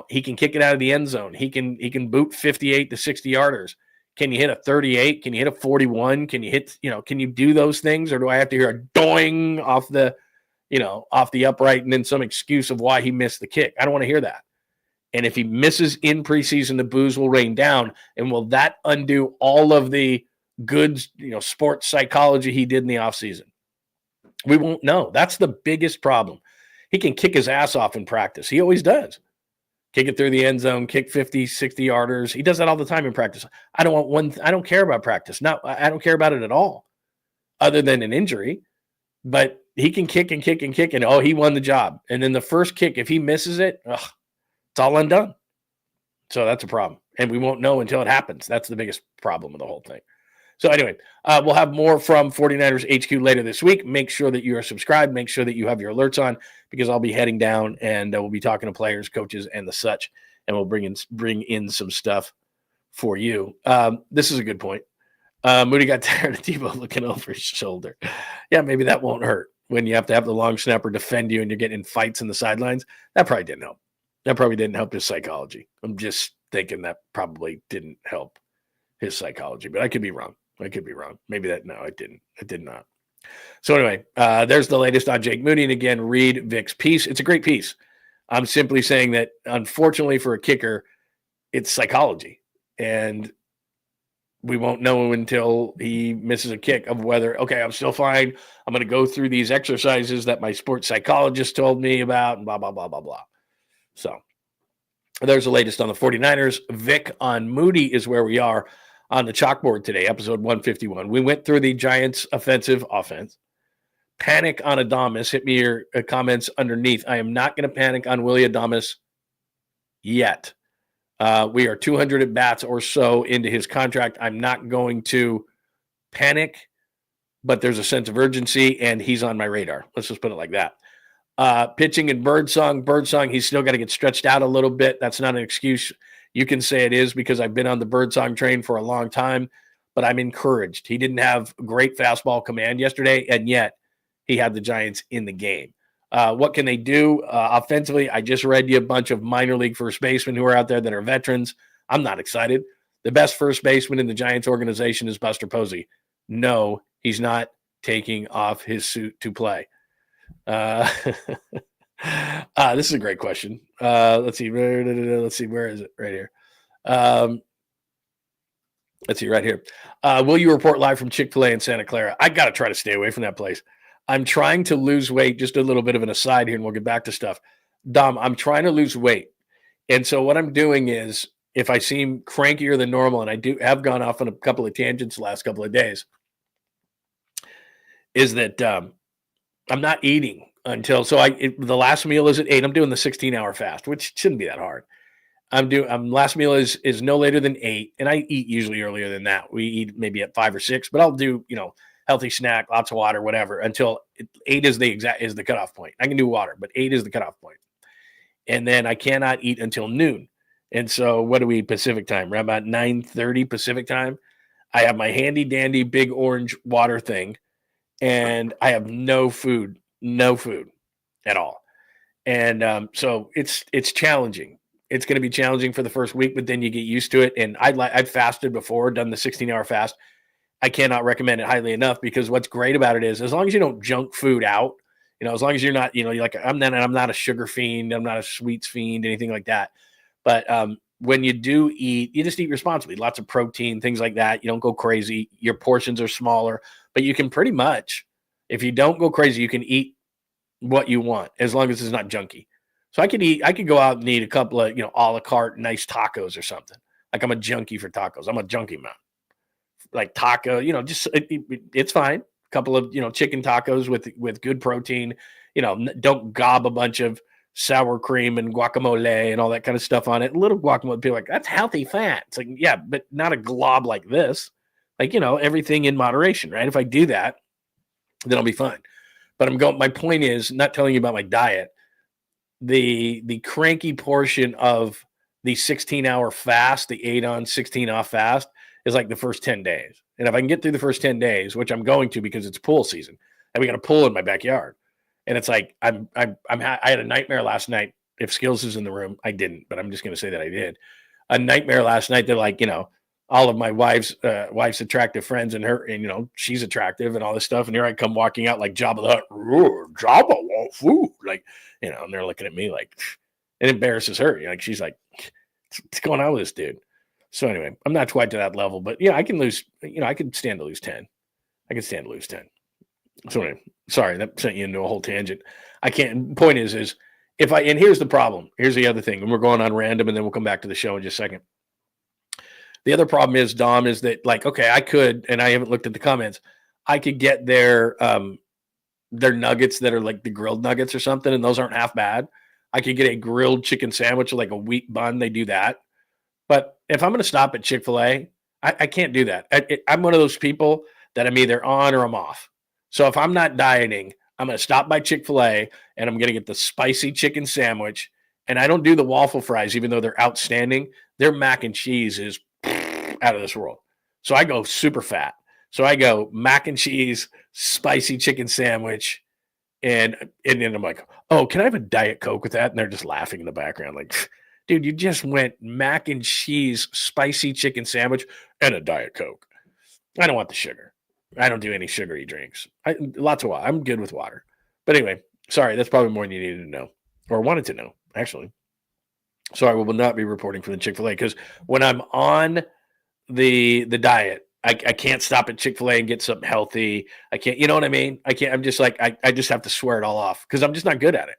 He can kick it out of the end zone. He can boot 58 to 60 yarders. Can you hit a 38? Can you hit a 41? Can you hit, can you do those things? Or do I have to hear a doing off the upright and then some excuse of why he missed the kick? I don't want to hear that. And if he misses in preseason, the boos will rain down. And will that undo all of the good, sports psychology he did in the offseason? We won't know. That's the biggest problem. He can kick his ass off in practice. He always does. Kick it through the end zone, kick 50, 60 yarders. He does that all the time in practice. I don't care about practice. No, I don't care about it at all, other than an injury. But he can kick and kick and kick, and he won the job. And then the first kick, if he misses it, it's all undone. So that's a problem. And we won't know until it happens. That's the biggest problem of the whole thing. So anyway, we'll have more from 49ers HQ later this week. Make sure that you are subscribed. Make sure that you have your alerts on because I'll be heading down and we'll be talking to players, coaches, and the such, and we'll bring in some stuff for you. This is a good point. Moody got tired of Tebow looking over his shoulder. Yeah, maybe that won't hurt when you have to have the long snapper defend you and you're getting in fights in the sidelines. That probably didn't help. That probably didn't help his psychology. I'm just thinking that probably didn't help his psychology, but I could be wrong. I could be wrong. Maybe that. No, it didn't. It did not. So anyway, there's the latest on Jake Moody. And again, read Vic's piece. It's a great piece. I'm simply saying that, unfortunately for a kicker, it's psychology. And we won't know until he misses a kick of whether, okay, I'm still fine. I'm going to go through these exercises that my sports psychologist told me about and blah, blah, blah, blah, blah. So there's the latest on the 49ers. Vic on Moody is where we are on the chalkboard today, episode 151. We went through the Giants' offense. Panic on Adames. Hit me your comments underneath. I am not going to panic on Willy Adames yet. We are 200 at bats or so into his contract. I'm not going to panic, but there's a sense of urgency, and he's on my radar. Let's just put it like that. Pitching and Birdsong, he's still got to get stretched out a little bit. That's not an excuse. You can say it is because I've been on the Birdsong train for a long time, but I'm encouraged. He didn't have great fastball command yesterday, and yet he had the Giants in the game. What can they do offensively? I just read you a bunch of minor league first basemen who are out there that are veterans. I'm not excited. The best first baseman in the Giants organization is Buster Posey. No, he's not taking off his suit to play. This is a great question. Let's see. Where is it? Right here. Let's see, right here. Will you report live from Chick-fil-A in Santa Clara? I got to try to stay away from that place. I'm trying to lose weight. Just a little bit of an aside here, and we'll get back to stuff. Dom, I'm trying to lose weight. And so what I'm doing is, if I seem crankier than normal, and I have gone off on a couple of tangents the last couple of days, is that I'm not eating until, the last meal is at 8. I'm doing the 16-hour fast, which shouldn't be that hard. Last meal is no later than 8, and I eat usually earlier than that. We eat maybe at 5 or 6, but I'll do, healthy snack, lots of water, whatever, until 8 is the cutoff point. I can do water, but 8 is the cutoff point. And then I cannot eat until noon. And so what do we Pacific time? Around about 9:30 Pacific time. I have my handy dandy big orange water thing, and I have no food at all. And so it's challenging. It's going to be challenging for the first week, but then you get used to it. And I'd fasted before, done the 16-hour fast. I cannot recommend it highly enough, because what's great about it is, as long as you don't junk food out, as long as you're not, you're like, I'm not a sugar fiend, I'm not a sweets fiend, anything like that. But when you do eat, you just eat responsibly, lots of protein, things like that. You don't go crazy. Your portions are smaller, but you can pretty much, if you don't go crazy, you can eat what you want, as long as it's not junky. So I could go out and eat a couple of, a la carte nice tacos or something. Like, I'm a junkie for tacos. I'm a junkie man. Like taco, it's fine. A couple of, chicken tacos with good protein, don't gob a bunch of sour cream and guacamole and all that kind of stuff on it. A little guacamole, people are like, that's healthy fat. It's like, yeah, but not a glob like this. Like, everything in moderation, right? If I do that, then I'll be fine. But my point is not telling you about my diet. The cranky portion of the 16-hour fast, the 8 on, 16 off fast, is like the first 10 days. And if I can get through the first 10 days, which I'm going to, because it's pool season, and we got a pool in my backyard. And it's like, I had a nightmare last night. If Skills is in the room, I didn't, but I'm just going to say that I did. A nightmare last night. They're like, all of my wife's attractive friends, and her, and, she's attractive and all this stuff. And here I come walking out like Jabba the Hutt. Jabba want food. Like, and they're looking at me like, it embarrasses her. Like, she's like, what's going on with this dude? So anyway, I'm not quite to that level, but I can lose, I can stand to lose 10. I can stand to lose 10. So anyway, sorry, that sent you into a whole tangent. I can't, point is and here's the problem. Here's the other thing. And we're going on random, and then we'll come back to the show in just a second. The other problem is, Dom, is that, like, okay, I could, and I haven't looked at the comments, I could get their nuggets that are like the grilled nuggets or something, and those aren't half bad. I could get a grilled chicken sandwich with like a wheat bun. They do that. But if I'm going to stop at Chick-fil-A, I can't do that. I'm one of those people that I'm either on or I'm off. So if I'm not dieting, I'm going to stop by Chick-fil-A, and I'm going to get the spicy chicken sandwich. And I don't do the waffle fries, even though they're outstanding. Their mac and cheese is out of this world. So I go super fat. So I go mac and cheese, spicy chicken sandwich. And then I'm like, oh, can I have a Diet Coke with that? And they're just laughing in the background like, dude, you just went mac and cheese, spicy chicken sandwich, and a Diet Coke. I don't want the sugar. I don't do any sugary drinks. Lots of water. I'm good with water. But anyway, sorry, that's probably more than you needed to know or wanted to know, actually. So I will not be reporting from the Chick-fil-A because when I'm on the diet, I can't stop at Chick-fil-A and get something healthy. I can't, you know what I mean? I can't, I'm just like, I just have to swear it all off because I'm just not good at it.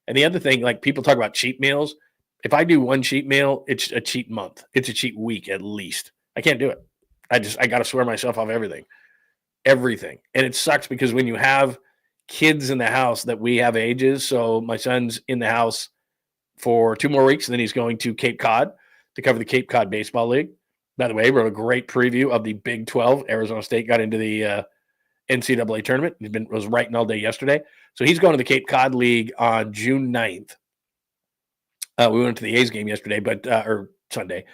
And the other thing, like people talk about cheat meals. If I do one cheat meal, it's a cheat month. It's a cheat week at least. I can't do it. I got to swear myself off everything. And it sucks because when you have kids in the house that we have ages, so my son's in the house for 2 more weeks, and then he's going to Cape Cod to cover the Cape Cod Baseball League. By the way, wrote a great preview of the Big 12. Arizona State got into the NCAA tournament. Was writing all day yesterday. So he's going to the Cape Cod League on June 9th. We went to the A's game yesterday, or Sunday.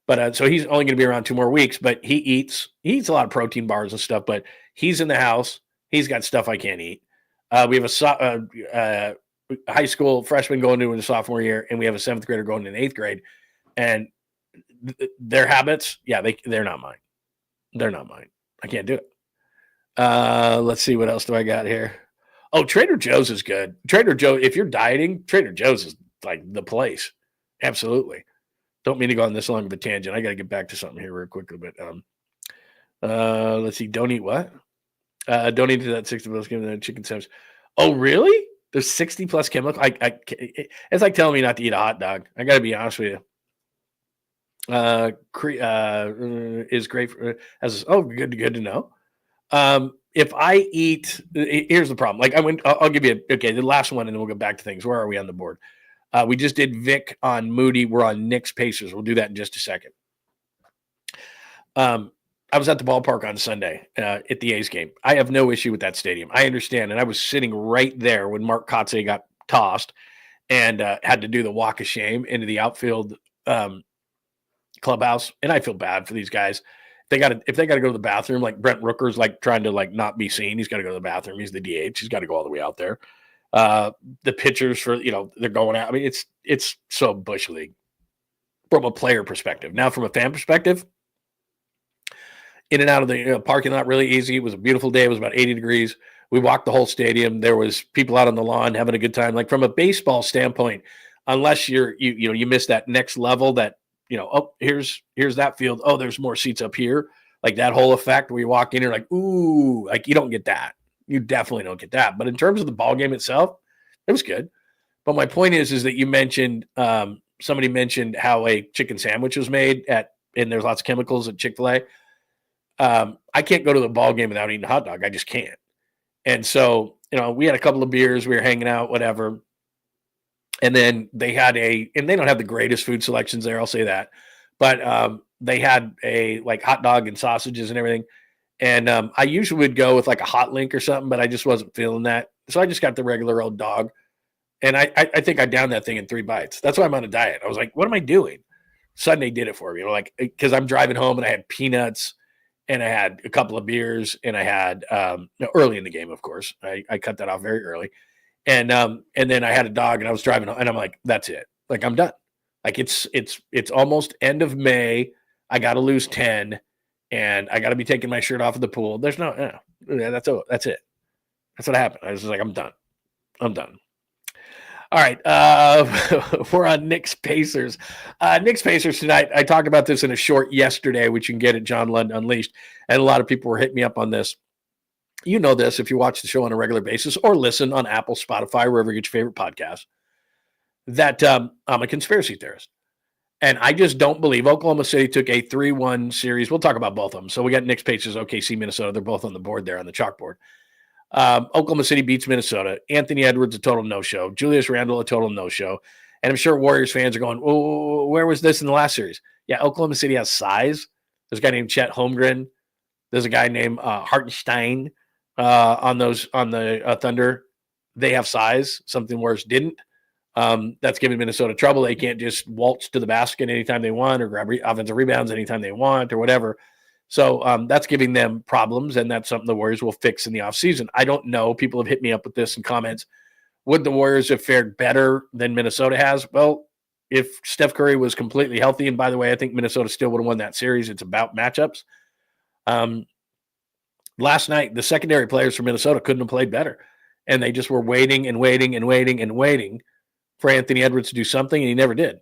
But so he's only going to be around 2 more weeks, but he eats a lot of protein bars and stuff, but he's in the house. He's got stuff I can't eat. We have a high school freshman going into the sophomore year, and we have a 7th grader going in 8th grade. And their habits, they're not mine. They're not mine. I can't do it. Let's see, what else do I got here? Oh, Trader Joe's is good. Trader Joe, if you're dieting, Trader Joe's is like the place. Absolutely. Don't mean to go on this long of a tangent. I got to get back to something here real quickly, but let's see. Don't eat what? Don't eat that 60 plus chemical chicken sandwich. Oh, really? There's 60 plus chemicals. It's like telling me not to eat a hot dog. I got to be honest with you. Is great for good to know. If I eat, here's the problem. Like I'll give you the last one, and then we'll go back to things. Where are we on the board? We just did Vic on Moody. We're on Knicks Pacers. We'll do that in just a second. I was at the ballpark on Sunday at the A's game. I have no issue with that stadium. I understand. And I was sitting right there when Mark Kotze got tossed and had to do the walk of shame into the outfield clubhouse. And I feel bad for these guys. If they got to go to the bathroom, like Brent Rooker's like trying to like not be seen. He's got to go to the bathroom. He's the DH. He's got to go all the way out there. The pitchers for, they're going out. I mean, it's so Bush League from a player perspective. Now from a fan perspective, in and out of the parking lot really easy. It was a beautiful day. It was about 80 degrees. We walked the whole stadium. There was people out on the lawn having a good time. Like from a baseball standpoint, unless you miss that next level that, here's that field. Oh, there's more seats up here. Like that whole effect where you walk in, you're like, ooh, like you don't get that. You definitely don't get that. But in terms of the ball game itself, it was good. But my point is that you mentioned, somebody mentioned how a chicken sandwich was made and there's lots of chemicals at Chick-fil-A. I can't go to the ball game without eating a hot dog. I just can't. And so, we had a couple of beers, we were hanging out, whatever. And then they had and they don't have the greatest food selections there, I'll say that. But they had a like hot dog and sausages and everything. And I usually would go with like a hot link or something, but I just wasn't feeling that. So I just got the regular old dog. And I think I downed that thing in 3 bites. That's why I'm on a diet. I was like, what am I doing? Sunday did it for me. Because I'm driving home and I had peanuts and I had a couple of beers and I had early in the game, of course. I cut that off very early. And then I had a dog and I was driving home and I'm like, that's it. Like I'm done. Like it's almost end of May. I got to lose 10 and I got to be taking my shirt off at the pool. There's that's it. That's what happened. I was just like, I'm done. All right. We're on Knicks Pacers. Knicks Pacers tonight. I talked about this in a short yesterday, which you can get at John Lund Unleashed. And a lot of people were hitting me up on this. You know this if you watch the show on a regular basis or listen on Apple, Spotify, wherever you get your favorite podcast, that I'm a conspiracy theorist. And I just don't believe Oklahoma City took a 3-1 series. We'll talk about both of them. So we got Knicks, Pacers, OKC, Minnesota. They're both on the board there on the chalkboard. Oklahoma City beats Minnesota. Anthony Edwards, a total no-show. Julius Randle, a total no-show. And I'm sure Warriors fans are going, oh, where was this in the last series? Yeah, Oklahoma City has size. There's a guy named Chet Holmgren. There's a guy named Hartenstein on the Thunder. They have size, something Warriors didn't. That's giving Minnesota trouble. They can't just waltz to the basket anytime they want or grab offensive rebounds anytime they want or whatever. So that's giving them problems, and that's something the Warriors will fix in the offseason. I don't know. People have hit me up with this in comments. Would the Warriors have fared better than Minnesota has? Well, if Steph Curry was completely healthy, and by the way, I think Minnesota still would have won that series. It's about matchups. Last night, the secondary players from Minnesota couldn't have played better. And they just were waiting and waiting and waiting and waiting for Anthony Edwards to do something, and he never did.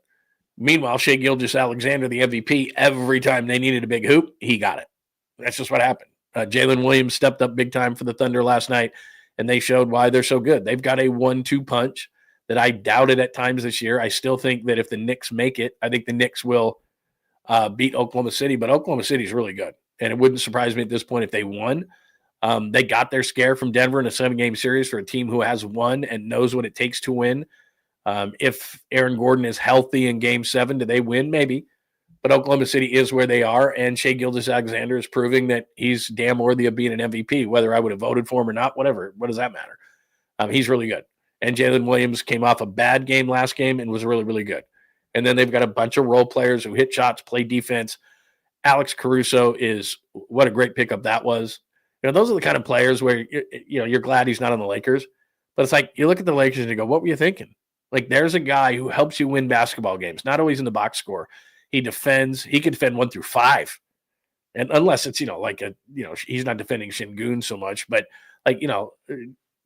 Meanwhile, Shai Gilgeous-Alexander, the MVP, every time they needed a big hoop, he got it. That's just what happened. Jalen Williams stepped up big time for the Thunder last night, and they showed why they're so good. They've got a 1-2 punch that I doubted at times this year. I still think that if the Knicks make it, I think the Knicks will beat Oklahoma City, but Oklahoma City is really good. And it wouldn't surprise me at this point if they won. They got their scare from Denver in a 7-game series for a team who has won and knows what it takes to win. If Aaron Gordon is healthy in Game 7, do they win? Maybe. But Oklahoma City is where they are, and Shai Gilgeous-Alexander is proving that he's damn worthy of being an MVP, whether I would have voted for him or not, whatever. What does that matter? He's really good. And Jalen Williams came off a bad game last game and was really, really good. And then they've got a bunch of role players who hit shots, play defense. Alex Caruso is – what a great pickup that was. You know, those are the kind of players where, you're glad he's not on the Lakers. But it's like you look at the Lakers and you go, what were you thinking? Like, there's a guy who helps you win basketball games, not always in the box score. He defends. He can defend 1 through 5. And unless it's, he's not defending Şengün so much. But,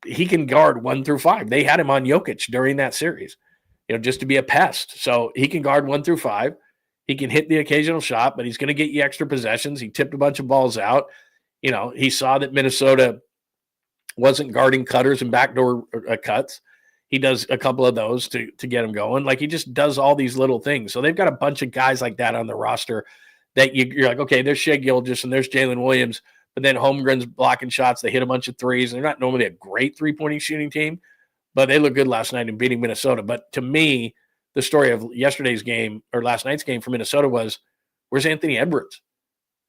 he can guard 1 through 5. They had him on Jokic during that series, just to be a pest. So he can guard 1 through 5. He can hit the occasional shot, but he's going to get you extra possessions. He tipped a bunch of balls out. He saw that Minnesota wasn't guarding cutters and backdoor cuts. He does a couple of those to get him going. Like, he just does all these little things. So they've got a bunch of guys like that on the roster that you're like, okay, there's Shai Gilgeous and there's Jalen Williams, but then Holmgren's blocking shots. They hit a bunch of threes. They're not normally a great three-point shooting team, but they look good last night in beating Minnesota. But to me, the story of yesterday's game or last night's game for Minnesota was, where's Anthony Edwards?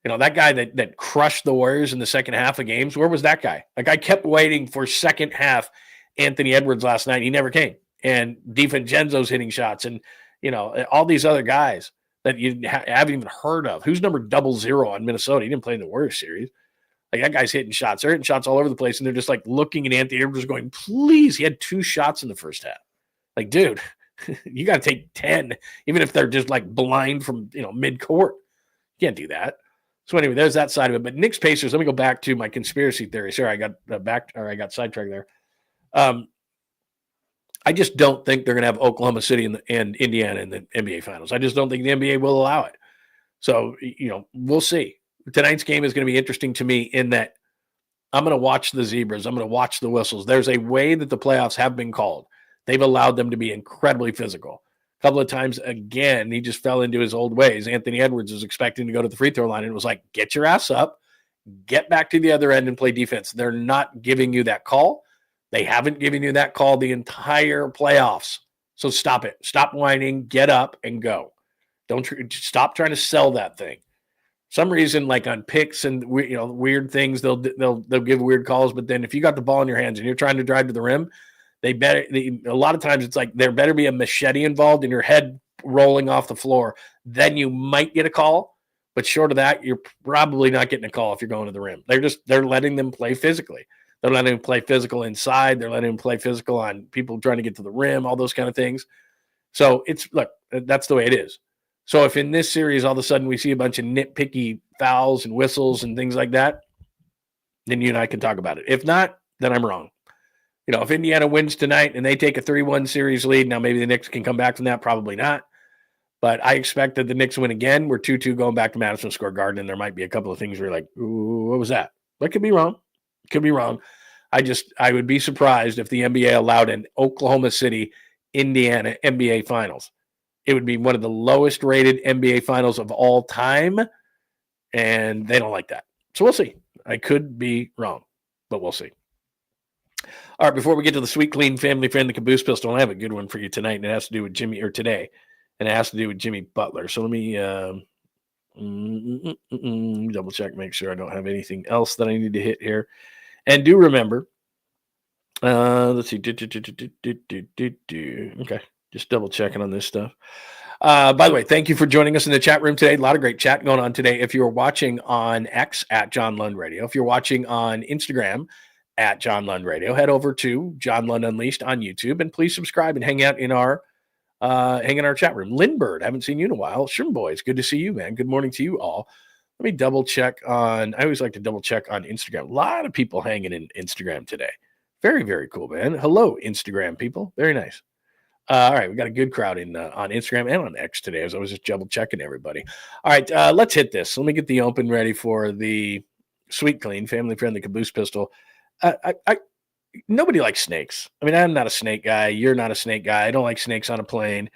That guy that crushed the Warriors in the second half of games, where was that guy? Like, I kept waiting for second half Anthony Edwards last night. He never came. And DiVincenzo's hitting shots and, all these other guys that you haven't even heard of. Who's number 00 on Minnesota? He didn't play in the Warriors series. Like, that guy's hitting shots. They're hitting shots all over the place, and they're just, like, looking at Anthony Edwards going, please. He had 2 shots in the first half. Like, dude, you got to take 10, even if they're just, like, blind from, mid-court. You can't do that. So anyway, there's that side of it. But Knicks Pacers, let me go back to my conspiracy theory. Sorry, I got sidetracked there. I just don't think they're going to have Oklahoma City and Indiana in the NBA Finals. I just don't think the NBA will allow it. So, we'll see. Tonight's game is going to be interesting to me in that I'm going to watch the zebras. I'm going to watch the whistles. There's a way that the playoffs have been called. They've allowed them to be incredibly physical. A couple of times, again, he just fell into his old ways. Anthony Edwards was expecting to go to the free throw line, and it was like, get your ass up, get back to the other end and play defense. They're not giving you that call. They haven't given you that call the entire playoffs. So stop it. Stop whining, get up, and go. Stop trying to sell that thing. Some reason, like on picks and weird things, they'll give weird calls. But then if you got the ball in your hands and you're trying to drive to the rim, a lot of times it's like there better be a machete involved in your head rolling off the floor. Then you might get a call. But short of that, you're probably not getting a call if you're going to the rim. They're letting them play physically. They're letting them play physical inside. They're letting them play physical on people trying to get to the rim, all those kind of things. So that's the way it is. So if in this series, all of a sudden we see a bunch of nitpicky fouls and whistles and things like that, then you and I can talk about it. If not, then I'm wrong. If Indiana wins tonight and they take a 3-1 series lead, now maybe the Knicks can come back from that. Probably not. But I expect that the Knicks win again. We're 2-2 going back to Madison Square Garden, and there might be a couple of things where you're like, ooh, what was that? That could be wrong. Could be wrong. I would be surprised if the NBA allowed an Oklahoma City, Indiana NBA Finals. It would be one of the lowest rated NBA Finals of all time, and they don't like that. So we'll see. I could be wrong, but we'll see. All right, before we get to the sweet, clean, family-friendly caboose pistol, I have a good one for you tonight, and it has to do with today, and it has to do with Jimmy Butler. So let me double check, make sure I don't have anything else that I need to hit here. And do remember, let's see. Okay, just double checking on this stuff. By the way, thank you for joining us in the chat room today. A lot of great chat going on today. If you're watching on X at John Lund Radio, if you're watching on Instagram at John Lund Radio, head over to John Lund Unleashed on YouTube, and please subscribe and hang out in our chat room. Lindbergh, haven't seen you in a while. Shroom Boys, good to see you, man. Good morning to you all. Let me double check on. I always like to double check on Instagram. A lot of people hanging in Instagram today. Very, very cool, man. Hello, Instagram people. Very nice. All right, we got a good crowd in on Instagram and on X today, as I was just double checking everybody. All right, let's hit this. Let me get the open ready for the Sweet Clean family friendly caboose pistol. Nobody likes snakes. I mean, I'm not a snake guy. You're not a snake guy. I don't like snakes on a plane.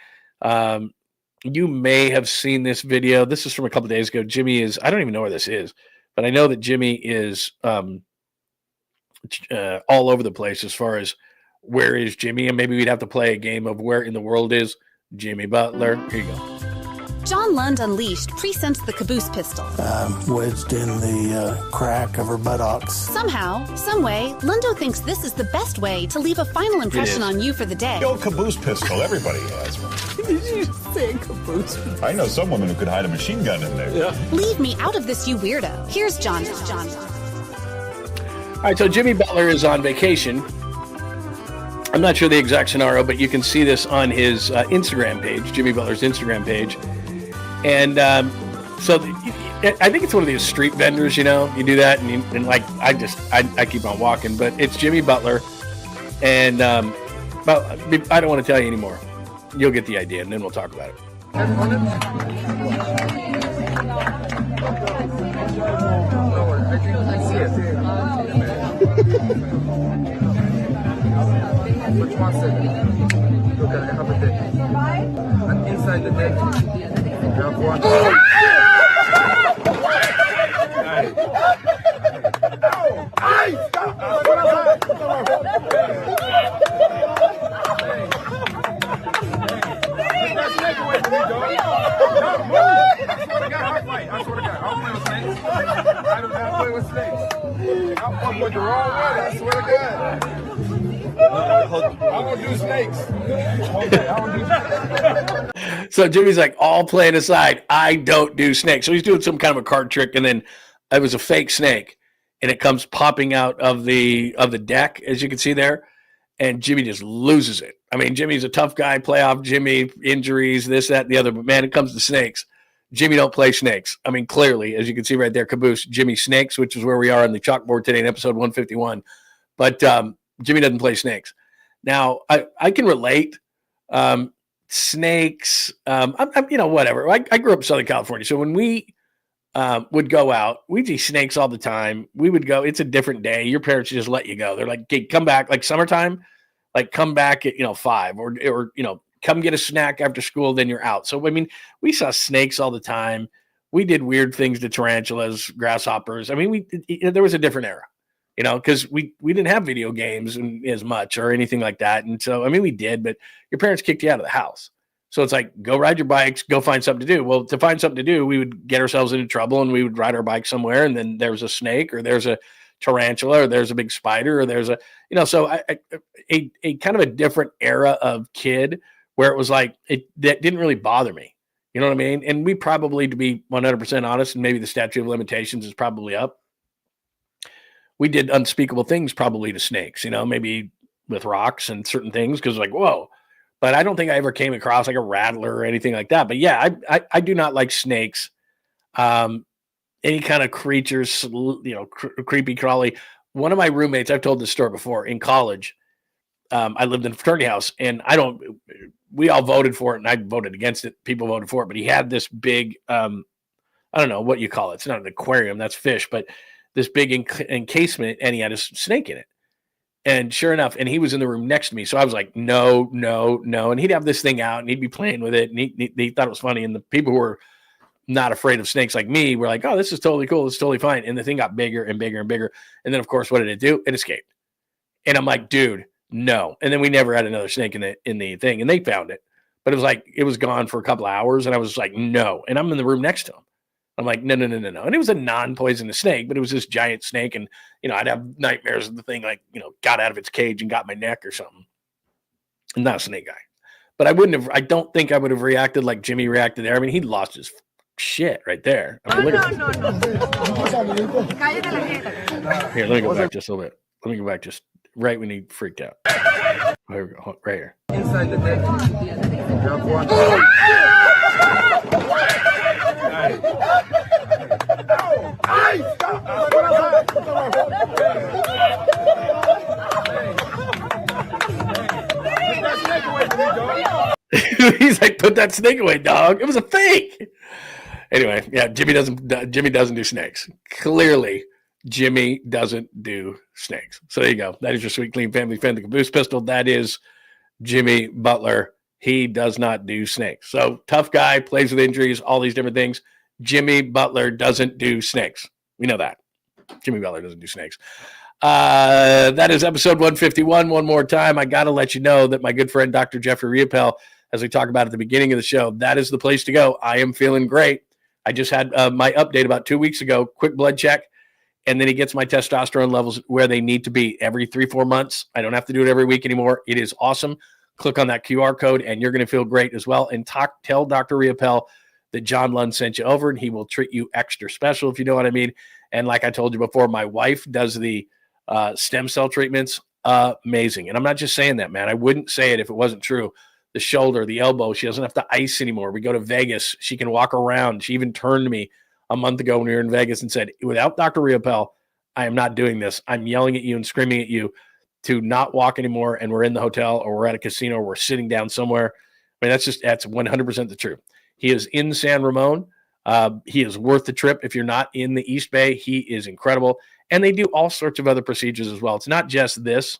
You may have seen this video. This is from a couple days ago. Jimmy is, I don't even know where this is, but I know that Jimmy is all over the place as far as where is Jimmy, and maybe we'd have to play a game of where in the world is Jimmy Butler. Here you go. John Lund Unleashed presents the caboose pistol. Wedged in the crack of her buttocks. Somehow, someway, Lundo thinks this is the best way to leave a final impression on you for the day. The old caboose pistol, everybody has one. Did you say caboose? I know some women who could hide a machine gun in there. Yeah. Leave me out of this, you weirdo. Here's John. All right, so Jimmy Butler is on vacation. I'm not sure the exact scenario, but you can see this on his Instagram page, Jimmy Butler's Instagram page. And so I think it's one of these street vendors, you know, you do that and like, I keep on walking, but it's Jimmy Butler. And, well, I don't want to tell you anymore. You'll get the idea and then we'll talk about it. Which one said? Look, I have a deck. And inside the deck, you have one. I swear to God, I'll play with snakes. I don't have to play with snakes. I'll fuck with the wrong way, I swear to God. I won't do snakes. Okay, I won't do snakes. So Jimmy's like, all playing aside, I don't do snakes. So he's doing some kind of a card trick, and then it was a fake snake, and it comes popping out of the deck, as you can see there, and Jimmy just loses it. I mean, Jimmy's a tough guy, playoff Jimmy, injuries, this, that, and the other, but man, it comes to snakes. Jimmy don't play snakes. I mean, clearly, as you can see right there, caboose, Jimmy snakes, which is where we are on the chalkboard today in episode 151. But Jimmy doesn't play snakes. Now, I can relate. Snakes, I'm whatever. I grew up in Southern California. So when we would go out, we'd see snakes all the time. We would go, it's a different day. Your parents just let you go. They're like, okay, come back, like summertime, like come back at, 5 or come get a snack after school, then you're out. So, I mean, we saw snakes all the time. We did weird things to tarantulas, grasshoppers. I mean, there was a different era, because we didn't have video games as much or anything like that. And so, I mean, we did, but your parents kicked you out of the house. So it's like, go ride your bikes, go find something to do. Well, to find something to do, we would get ourselves into trouble and we would ride our bike somewhere. And then there's a snake or there's a tarantula or there's a big spider or there's so a kind of a different era of kid where it was like, that didn't really bother me. You know what I mean? And we probably, to be 100% honest, and maybe the statute of limitations is probably up, we did unspeakable things probably to snakes, maybe with rocks and certain things. Cause like, whoa, but I don't think I ever came across like a rattler or anything like that. But yeah, I do not like snakes. Any kind of creatures, creepy crawly. One of my roommates, I've told this story before, in college, I lived in a fraternity house and we all voted for it and I voted against it. People voted for it, but he had this big, I don't know what you call it. It's not an aquarium, that's fish, but this big encasement, and he had a snake in it. And sure enough, and he was in the room next to me. So I was like, no. And he'd have this thing out and he'd be playing with it. And he thought it was funny. And the people who were not afraid of snakes like me were like, oh, this is totally cool. It's totally fine. And the thing got bigger and bigger and bigger. And then, of course, what did it do? It escaped. And I'm like, dude, no. And then we never had another snake in the thing. And they found it. But it was like, it was gone for a couple of hours. And I was like, no. And I'm in the room next to him. I'm like, no. And it was a non-poisonous snake, but it was this giant snake. And, I'd have nightmares of the thing, like, got out of its cage and got my neck or something. I'm not a snake guy. But I don't think I would have reacted like Jimmy reacted there. I mean, he lost his shit right there. I mean, No. Here, let me go back just a little bit. Let me go back just right when he freaked out. Here we go. Right here. Inside the deck, you have one. Put that snake away, dog. It was a fake. Anyway, yeah, Jimmy doesn't do snakes. Clearly, Jimmy doesn't do snakes. So there you go. That is your sweet, clean, family-friendly caboose pistol. That is Jimmy Butler. He does not do snakes. So tough guy, plays with injuries, all these different things. Jimmy Butler doesn't do snakes. We know that. Jimmy Butler doesn't do snakes. That is episode 151. One more time, I got to let you know that my good friend Dr. Jeffrey Riopel, as we talked about at the beginning of the show, that is the place to go. I am feeling great. I just had my update about 2 weeks ago, quick blood check, and then he gets my testosterone levels where they need to be every 3-4 months. I don't have to do it every week anymore. It is awesome. Click on that QR code, and you're going to feel great as well. And tell Dr. Riopel that John Lund sent you over, and he will treat you extra special, if you know what I mean. And like I told you before, my wife does the stem cell treatments. Amazing. And I'm not just saying that, man. I wouldn't say it if it wasn't true. The shoulder, the elbow, she doesn't have to ice anymore. We go to Vegas. She can walk around. She even turned to me a month ago when we were in Vegas and said, without Dr. Riopel, I am not doing this. I'm yelling at you and screaming at you to not walk anymore. And we're in the hotel or we're at a casino or we're sitting down somewhere. I mean, that's 100% the truth. He is in San Ramon. He is worth the trip. If you're not in the East Bay, he is incredible. And they do all sorts of other procedures as well. It's not just this.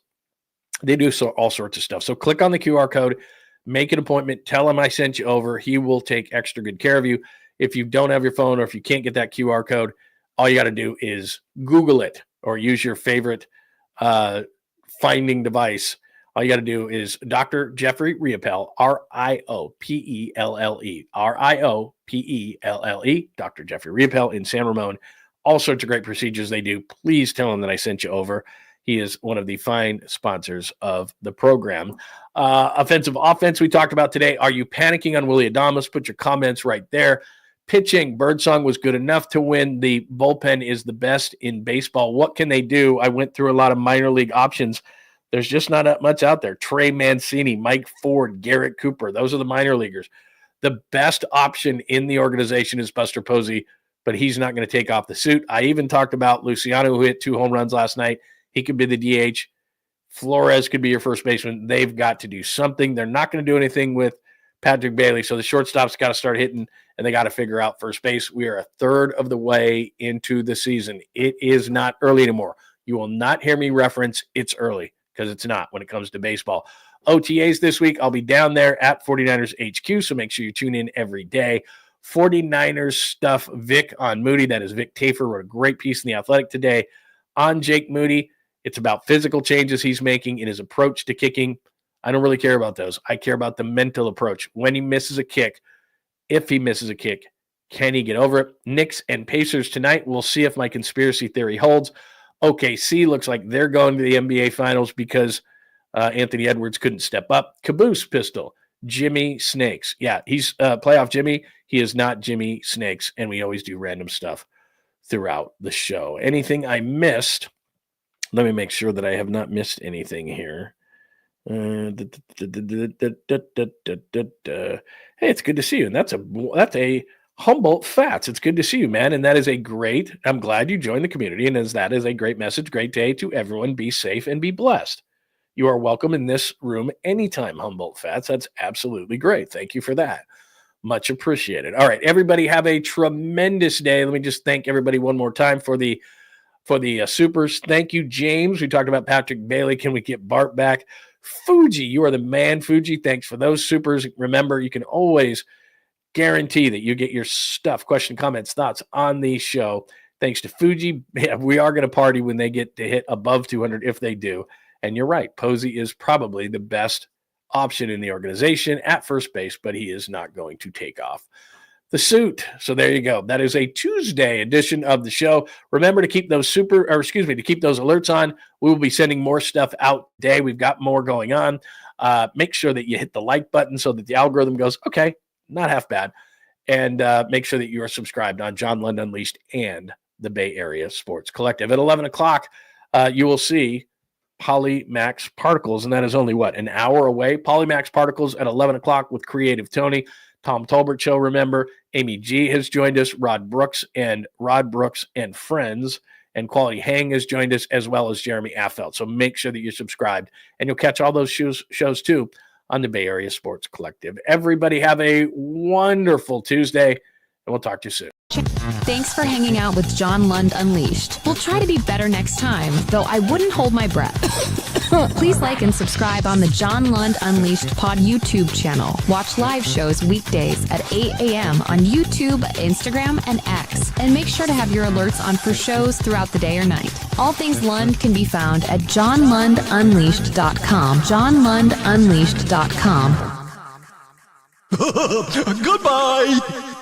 They do all sorts of stuff. So click on the QR code, make an appointment, tell him I sent you over. He will take extra good care of you. If you don't have your phone or if you can't get that QR code, all you got to do is Google it or use your favorite finding device. All you got to do is Dr. Jeffrey Riopel, Riopelle, Riopelle, Dr. Jeffrey Riopel in San Ramon. All sorts of great procedures they do. Please tell him that I sent you over. He is one of the fine sponsors of the program. Offensive offense we talked about today. Are you panicking on Willy Adames? Put your comments right there. Pitching, Birdsong was good enough to win. The bullpen is the best in baseball. What can they do? I went through a lot of minor league options. There's just not that much out there. Trey Mancini, Mike Ford, Garrett Cooper. Those are the minor leaguers. The best option in the organization is Buster Posey, but he's not going to take off the suit. I even talked about Luciano, who hit 2 home runs last night. He could be the DH. Flores could be your first baseman. They've got to do something. They're not going to do anything with Patrick Bailey, so the shortstop's got to start hitting, and they got to figure out first base. We are a third of the way into the season. It is not early anymore. You will not hear me reference it's early, because it's not when it comes to baseball. OTAs this week, I'll be down there at 49ers HQ, so make sure you tune in every day. 49ers stuff, Vic on Moody. That is Vic Tafer, wrote a great piece in The Athletic today on Jake Moody. It's about physical changes he's making in his approach to kicking. I don't really care about those. I care about the mental approach. When he misses a kick, if he misses a kick, can he get over it? Knicks and Pacers tonight. We'll see if my conspiracy theory holds. OKC looks like they're going to the NBA Finals because Anthony Edwards couldn't step up. Caboose pistol, Jimmy Snakes. Yeah, he's playoff Jimmy. He is not Jimmy Snakes, and we always do random stuff throughout the show. Anything I missed? Let me make sure that I have not missed anything here. Hey, it's good to see you. And that's a Humboldt Fats. It's good to see you, man. And that is I'm glad you joined the community. And that is a great message. Great day to everyone. Be safe and be blessed. You are welcome in this room anytime, Humboldt Fats. That's absolutely great. Thank you for that. Much appreciated. All right, everybody have a tremendous day. Let me just thank everybody one more time for the supers. Thank you, James. We talked about Patrick Bailey. Can we get Bart back? Fuji, you are the man, Fuji. Thanks for those supers. Remember, you can always guarantee that you get your stuff, question, comments, thoughts on the show. Thanks to Fuji. Yeah, we are going to party when they get to hit above 200 if they do. And you're right. Posey is probably the best option in the organization at first base, but he is not going to take off the suit. So there you go. That is a Tuesday edition of the show. Remember to keep those to keep those alerts on. We will be sending more stuff out today. We've got more going on. Make sure that you hit the like button so that the algorithm goes, okay, not half bad. And make sure that you are subscribed on John Lund Unleashed and the Bay Area Sports Collective. At 11 o'clock, you will see Polymax Particles, and that is only, an hour away? Polymax Particles at 11 o'clock with Creative Tony. Tom Tolbert Show, remember. Amy G has joined us. Rod Brooks and Friends. And Quality Hang has joined us, as well as Jeremy Affelt. So make sure that you're subscribed. And you'll catch all those shows too on the Bay Area Sports Collective. Everybody have a wonderful Tuesday, and we'll talk to you soon. Thanks for hanging out with John Lund Unleashed. We'll try to be better next time, though I wouldn't hold my breath. Please like and subscribe on the John Lund Unleashed Pod YouTube channel. Watch live shows weekdays at 8 a.m. on YouTube, Instagram, and X. And make sure to have your alerts on for shows throughout the day or night. All things Lund can be found at johnlundunleashed.com. johnlundunleashed.com. Goodbye!